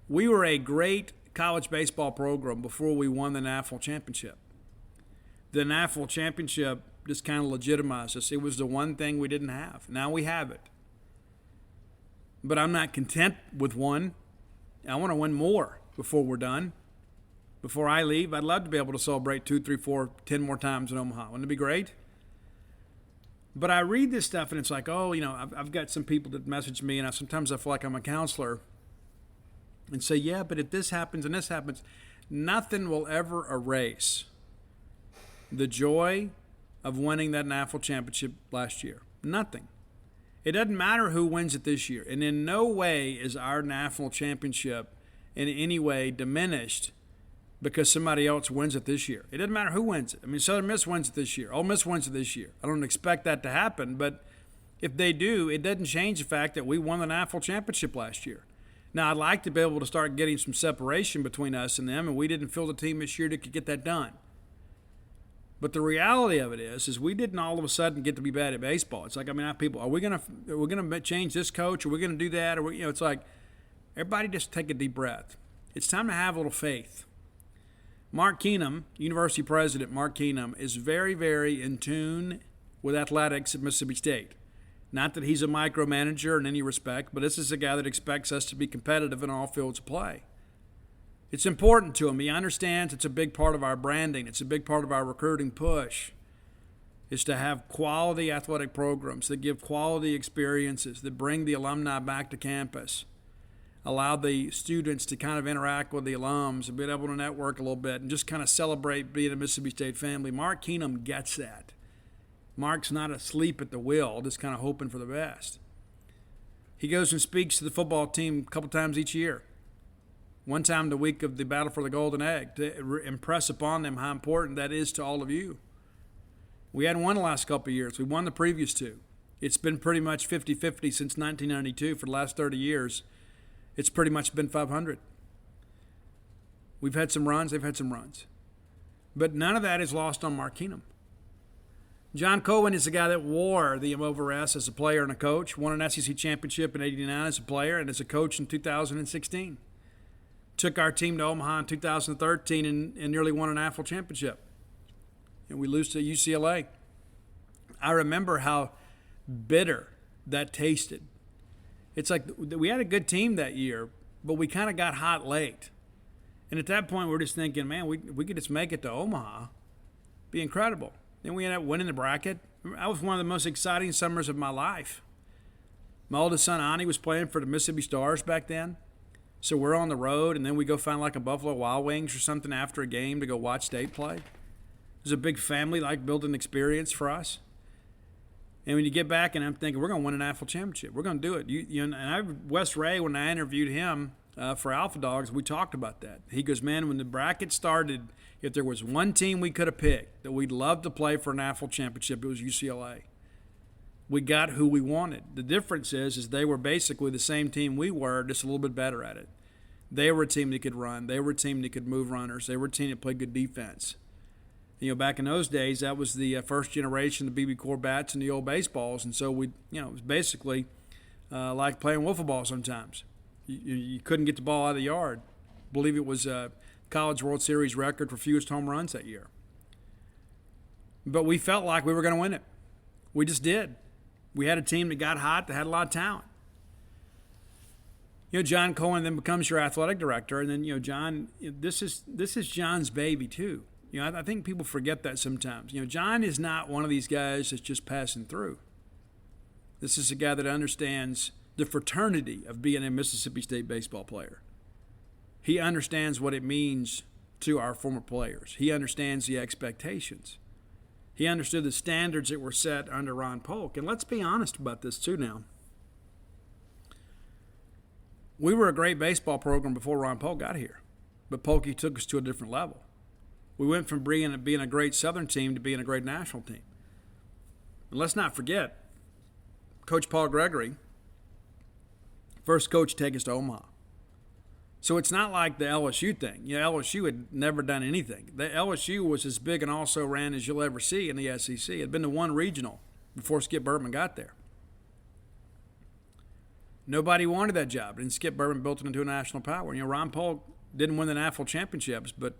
We were a great college baseball program before we won the national championship. The national championship just kind of legitimized us. It was the one thing we didn't have. Now we have it. But I'm not content with one. I want to win more before we're done. Before I leave, I'd love to be able to celebrate 2, 3, 4, 10 more times in Omaha. Wouldn't it be great? But I read this stuff, and it's like, I've got some people that message me, and sometimes I feel like I'm a counselor, and say, yeah, but if this happens and this happens, nothing will ever erase the joy of winning that national championship last year. Nothing. It doesn't matter who wins it this year. And in no way is our national championship in any way diminished because somebody else wins it this year. It doesn't matter who wins it. I mean, Southern Miss wins it this year. Ole Miss wins it this year. I don't expect that to happen, but if they do, it doesn't change the fact that we won the national championship last year. Now, I'd like to be able to start getting some separation between us and them, and we didn't field a team this year that could get that done. But the reality of it is we didn't all of a sudden get to be bad at baseball. It's like, people, are we gonna change this coach? Are we gonna do that? Or it's like, everybody just take a deep breath. It's time to have a little faith. Mark Keenum, University President Mark Keenum, is very, very in tune with athletics at Mississippi State. Not that he's a micromanager in any respect, but this is a guy that expects us to be competitive in all fields of play. It's important to him. He understands it's a big part of our branding. It's a big part of our recruiting push, is to have quality athletic programs that give quality experiences, that bring the alumni back to campus, allow the students to kind of interact with the alums and be able to network a little bit and just kind of celebrate being a Mississippi State family. Mark Keenum gets that. Mark's not asleep at the wheel, just kind of hoping for the best. He goes and speaks to the football team a couple times each year. One time the week of the Battle for the Golden Egg, to impress upon them how important that is to all of you. We hadn't won the last couple of years. We won the previous 2. It's been pretty much 50-50 since 1992. For the last 30 years, it's pretty much been 500. We've had some runs. They've had some runs. But none of that is lost on Mark Keenum. John Cohen is the guy that wore the over S as a player and a coach, won an SEC championship in '89 as a player and as a coach in 2016. Took our team to Omaha in 2013 and nearly won a national championship. And we lose to UCLA. I remember how bitter that tasted. It's like we had a good team that year, but we kind of got hot late. And at that point, we're just thinking, man, we could just make it to Omaha. Be incredible. Then we ended up winning the bracket. That was one of the most exciting summers of my life. My oldest son, Ani, was playing for the Mississippi Stars back then. So we're on the road, and then we go find like a Buffalo Wild Wings or something after a game to go watch State play. It was a big family-like building experience for us. And when you get back, and I'm thinking, we're going to win a national championship. We're going to do it. Wes Ray, when I interviewed him for Alpha Dogs, we talked about that. He goes, man, when the bracket started, if there was one team we could have picked that we'd love to play for a national championship, it was UCLA. We got who we wanted. The difference is they were basically the same team we were, just a little bit better at it. They were a team that could run. They were a team that could move runners. They were a team that played good defense. Back in those days, that was the first generation of BB Core bats and the old baseballs, and so it was basically like playing wiffle ball sometimes. You couldn't get the ball out of the yard. I believe it was College World Series record for fewest home runs that year. But we felt like we were going to win it. We just did. We had a team that got hot, that had a lot of talent. John Cohen then becomes your athletic director, and then John, this is John's baby too. I think people forget that sometimes. John is not one of these guys that's just passing through. This is a guy that understands the fraternity of being a Mississippi State baseball player. He understands what it means to our former players. He understands the expectations. He understood the standards that were set under Ron Polk. And let's be honest about this too now. We were a great baseball program before Ron Polk got here, but Polk took us to a different level. We went from being a great Southern team to being a great national team. And let's not forget, Coach Paul Gregory, first coach to take us to Omaha. So it's not like the LSU thing. LSU had never done anything. The LSU was as big and also ran as you'll ever see in the SEC. It had been to one regional before Skip Bertman got there. Nobody wanted that job, and Skip Bertman built it into a national power. Ron Polk didn't win the national championships, but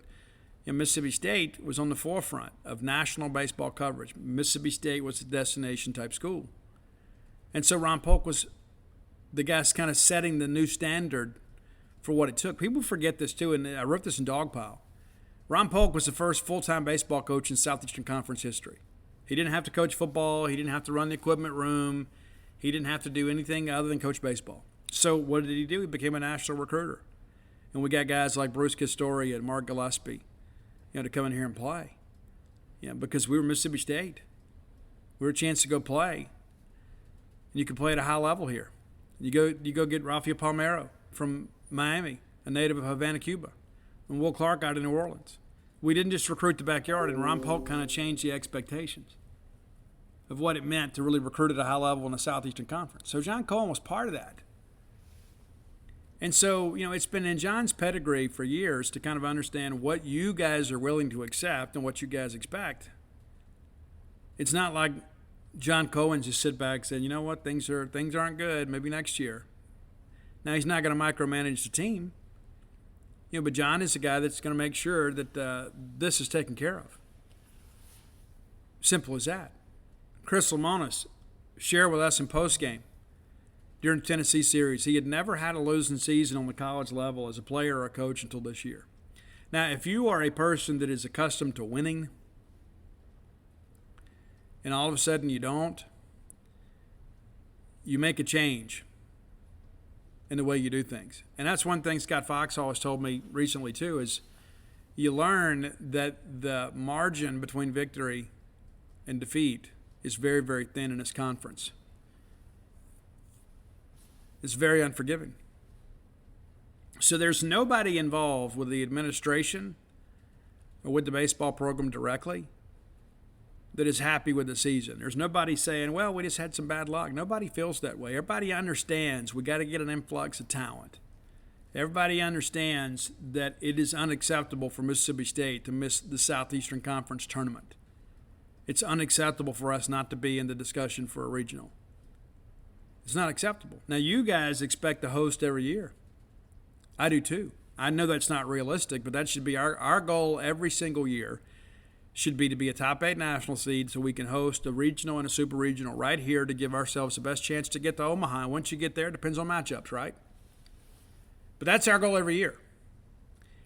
Mississippi State was on the forefront of national baseball coverage. Mississippi State was a destination-type school. And so Ron Polk was the guy kind of setting the new standard for what it took. People forget this too, and I wrote this in Dogpile. Ron Polk was the first full-time baseball coach in Southeastern Conference history. He didn't have to coach football. He didn't have to run the equipment room. He didn't have to do anything other than coach baseball. So what did he do? He became a national recruiter. And we got guys like Bruce Castori and Mark Gillespie, to come in here and play. Because we were Mississippi State. We were a chance to go play. And you could play at a high level here. You go get Rafael Palmeiro from Miami, a native of Havana, Cuba. And Will Clark out of New Orleans. We didn't just recruit the backyard, and Ron Polk kind of changed the expectations of what it meant to really recruit at a high level in the Southeastern Conference. So John Cohen was part of that. And so, it's been in John's pedigree for years to kind of understand what you guys are willing to accept and what you guys expect. It's not like John Cohen just sit back and said, you know what, things aren't good, maybe next year. Now, he's not going to micromanage the team. But John is the guy that's going to make sure that this is taken care of. Simple as that. Chris Lamonis shared with us in postgame during the Tennessee series. He had never had a losing season on the college level as a player or a coach until this year. Now, if you are a person that is accustomed to winning and all of a sudden you don't, you make a change in the way you do things. And that's one thing Scott Foxhall has told me recently too, is you learn that the margin between victory and defeat is very, very thin in this conference. It's very unforgiving. So there's nobody involved with the administration or with the baseball program directly that is happy with the season. There's nobody saying, well, we just had some bad luck. Nobody feels that way. Everybody understands we got to get an influx of talent. Everybody understands that it is unacceptable for Mississippi State to miss the Southeastern Conference tournament. It's unacceptable for us not to be in the discussion for a regional. It's not acceptable. Now, you guys expect to host every year. I do too. I know that's not realistic, but that should be our goal every single year. Should be to be a top 8 national seed so we can host a regional and a super regional right here to give ourselves the best chance to get to Omaha. And once you get there, it depends on matchups, right? But that's our goal every year.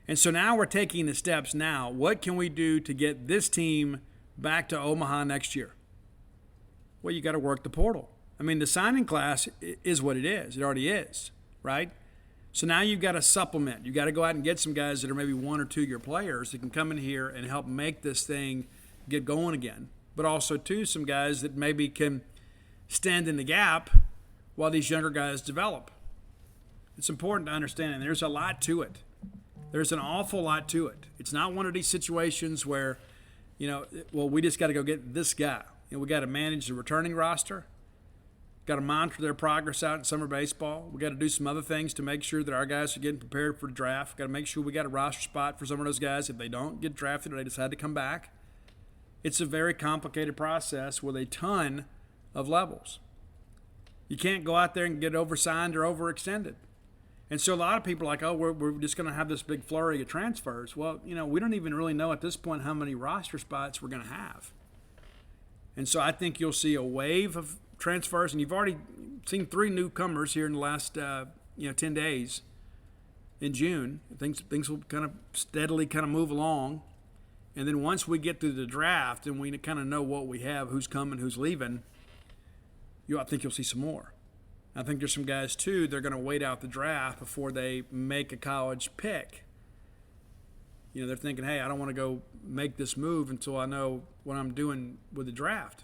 And so now we're taking the steps now. What can we do to get this team back to Omaha next year? Well, you got to work the portal. I mean, the signing class is what it is. It already is, right? So now you've got to supplement. You've got to go out and get some guys that are maybe 1 or 2 year players that can come in here and help make this thing get going again. But also, too, some guys that maybe can stand in the gap while these younger guys develop. It's important to understand, and there's a lot to it. There's an awful lot to it. It's not one of these situations where, well, we just got to go get this guy. We got to manage the returning roster. Got to monitor their progress out in summer baseball. We got to do some other things to make sure that our guys are getting prepared for the draft. Got to make sure we got a roster spot for some of those guys. If they don't get drafted or they decide to come back, it's a very complicated process with a ton of levels. You can't go out there and get oversigned or overextended. And so a lot of people are like, oh, we're just going to have this big flurry of transfers. Well, we don't even really know at this point how many roster spots we're going to have. And so I think you'll see a wave of transfers, and you've already seen 3 newcomers here in the last 10 days in June. Things will kind of steadily move along, and then once we get through the draft and we kind of know what we have, who's coming, who's leaving, I think you'll see some more. I think there's some guys too, they're going to wait out the draft before they make a college pick. They're thinking, hey, I don't want to go make this move until I know what I'm doing with the draft.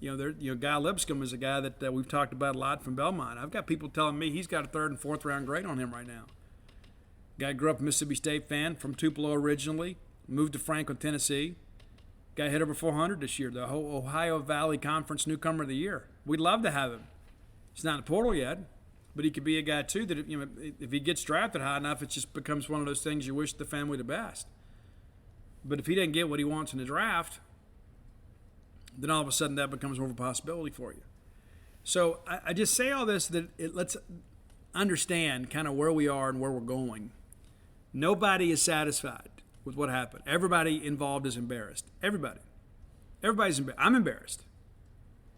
Guy Lipscomb is a guy that we've talked about a lot from Belmont. I've got people telling me he's got a 3rd and 4th round grade on him right now. Guy grew up a Mississippi State fan from Tupelo originally, moved to Franklin, Tennessee. Guy hit over 400 this year, the whole Ohio Valley Conference Newcomer of the Year. We'd love to have him. He's not in the portal yet, but he could be a guy too that if he gets drafted high enough, it just becomes one of those things you wish the family the best. But if he doesn't get what he wants in the draft, then all of a sudden that becomes more of a possibility for you. So I just say all this that let's understand kind of where we are and where we're going. Nobody is satisfied with what happened. Everybody involved is embarrassed. Everybody's embarrassed. I'm embarrassed.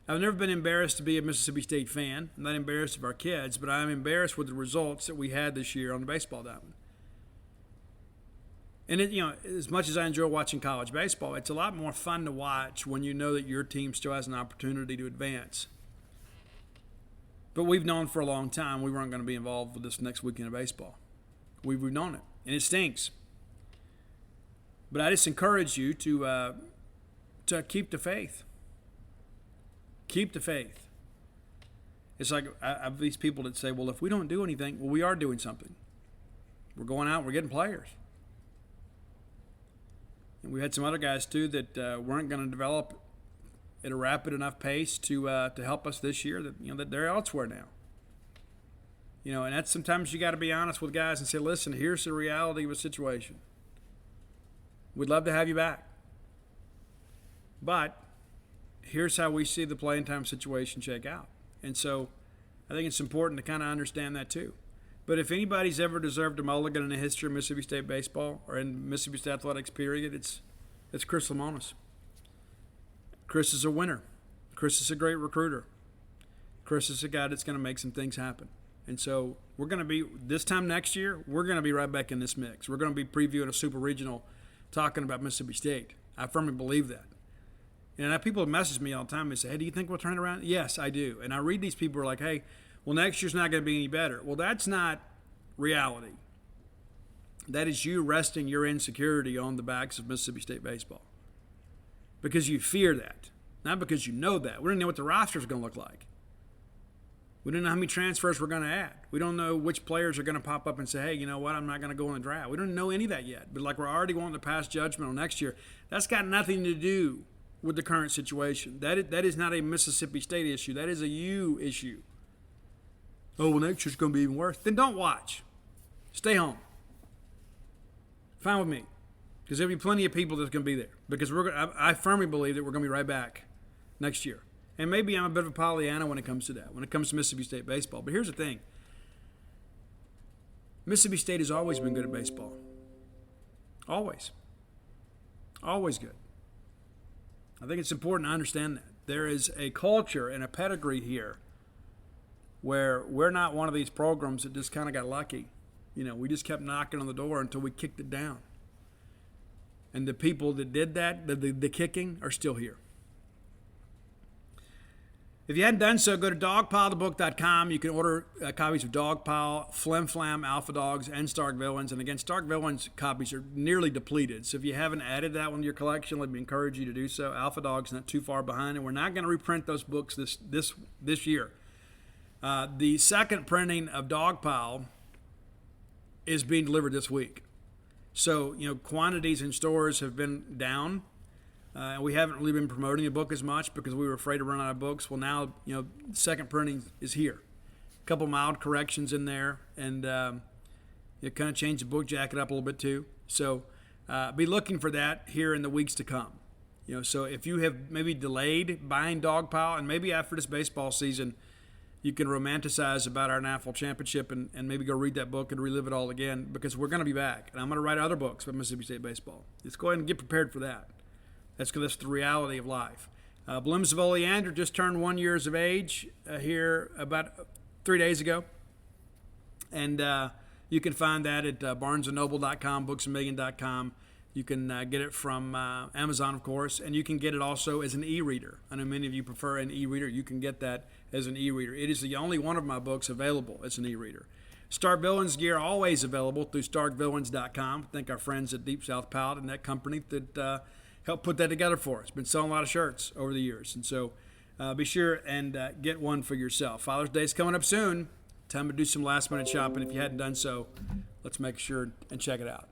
I've never been embarrassed to be a Mississippi State fan. I'm not embarrassed of our kids, but I'm embarrassed with the results that we had this year on the baseball diamond. And as much as I enjoy watching college baseball, it's a lot more fun to watch when you know that your team still has an opportunity to advance. But we've known for a long time we weren't going to be involved with this next weekend of baseball. We've known it, and it stinks. But I just encourage you to keep the faith. Keep the faith. It's like I have these people that say, well, if we don't do anything, well, we are doing something. We're going out, we're getting players. And we had some other guys, too, that weren't going to develop at a rapid enough pace to help us this year, that they're elsewhere now. And that's sometimes you got to be honest with guys and say, listen, here's the reality of a situation. We'd love to have you back. But here's how we see the playing time situation shake out. And so I think it's important to kind of understand that too. But if anybody's ever deserved a mulligan in the history of Mississippi State baseball or in Mississippi State athletics period, it's Chris Lemonis. Chris is a winner. Chris is a great recruiter. Chris is a guy that's going to make some things happen. And so we're going to be, this time next year, we're going to be right back in this mix. We're going to be previewing a super regional talking about Mississippi State. I firmly believe that. And I have people message me all the time and say, hey, do you think we'll turn it around? Yes, I do. And I read these people who are like, hey, well, next year's not going to be any better. Well, that's not reality. That is you resting your insecurity on the backs of Mississippi State baseball. Because you fear that. Not because you know that. We don't know what the roster is going to look like. We don't know how many transfers we're going to add. We don't know which players are going to pop up and say, hey, you know what, I'm not going to go in the draft. We don't know any of that yet. But like we're already wanting to pass judgment on next year. That's got nothing to do with the current situation. That is not a Mississippi State issue. That is a you issue. Oh, well, next year's going to be even worse. Then don't watch. Stay home. Fine with me. Because there'll be plenty of people that's going to be there. Because I firmly believe that we're going to be right back next year. And maybe I'm a bit of a Pollyanna when it comes to that, when it comes to Mississippi State baseball. But here's the thing. Mississippi State has always been good at baseball. Always. Always good. I think it's important to understand that. There is a culture and a pedigree here where we're not one of these programs that just kind of got lucky. We just kept knocking on the door until we kicked it down. And the people that did that, the kicking, are still here. If you hadn't done so, go to dogpilethebook.com. You can order copies of Dogpile, Flim Flam, Alpha Dogs, and Starkville. And again, Starkville copies are nearly depleted. So if you haven't added that one to your collection, let me encourage you to do so. Alpha Dog's not too far behind, and we're not going to reprint those books this year. The second printing of Dogpile is being delivered this week. So, quantities in stores have been down. We haven't really been promoting the book as much because we were afraid to run out of books. Well, now, second printing is here. A couple mild corrections in there, and it kind of changed the book jacket up a little bit too. So be looking for that here in the weeks to come. So if you have maybe delayed buying Dogpile, and maybe after this baseball season, you can romanticize about our national championship and maybe go read that book and relive it all again, because we're going to be back. And I'm going to write other books about Mississippi State baseball. Let's go ahead and get prepared for that. That's the reality of life. Blooms of Oleander just turned 1 year of age here about 3 days ago. And you can find that at barnesandnoble.com, booksamillion.com. You can get it from Amazon, of course, and you can get it also as an e-reader. I know many of you prefer an e-reader. You can get that as an e-reader. It is the only one of my books available as an e-reader. Stark Villains gear always available through starkvillains.com. Thank our friends at Deep South Pallet and that company that helped put that together for us. Been selling a lot of shirts over the years. And so be sure and get one for yourself. Father's Day is coming up soon. Time to do some last-minute shopping. If you hadn't done so, let's make sure and check it out.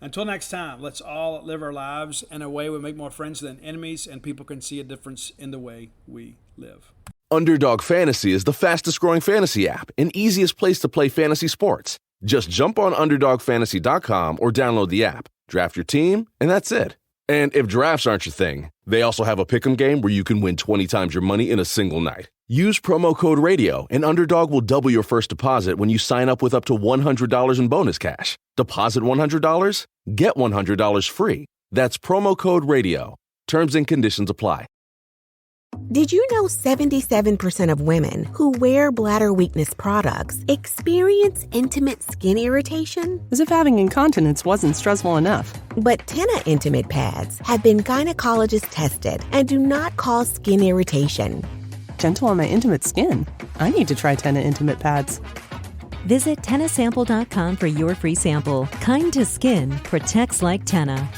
Until next time, let's all live our lives in a way we make more friends than enemies, and people can see a difference in the way we live. Underdog Fantasy is the fastest-growing fantasy app and easiest place to play fantasy sports. Just jump on UnderdogFantasy.com or download the app, draft your team, and that's it. And if drafts aren't your thing, they also have a pick'em game where you can win 20 times your money in a single night. Use promo code RADIO, and Underdog will double your first deposit when you sign up with up to $100 in bonus cash. Deposit $100, get $100 free. That's promo code RADIO. Terms and conditions apply. Did you know 77% of women who wear bladder weakness products experience intimate skin irritation? As if having incontinence wasn't stressful enough. But Tena Intimate Pads have been gynecologist tested and do not cause skin irritation. Gentle on my intimate skin. I need to try Tena Intimate Pads. Visit TenaSample.com for your free sample. Kind to skin, protects like Tena.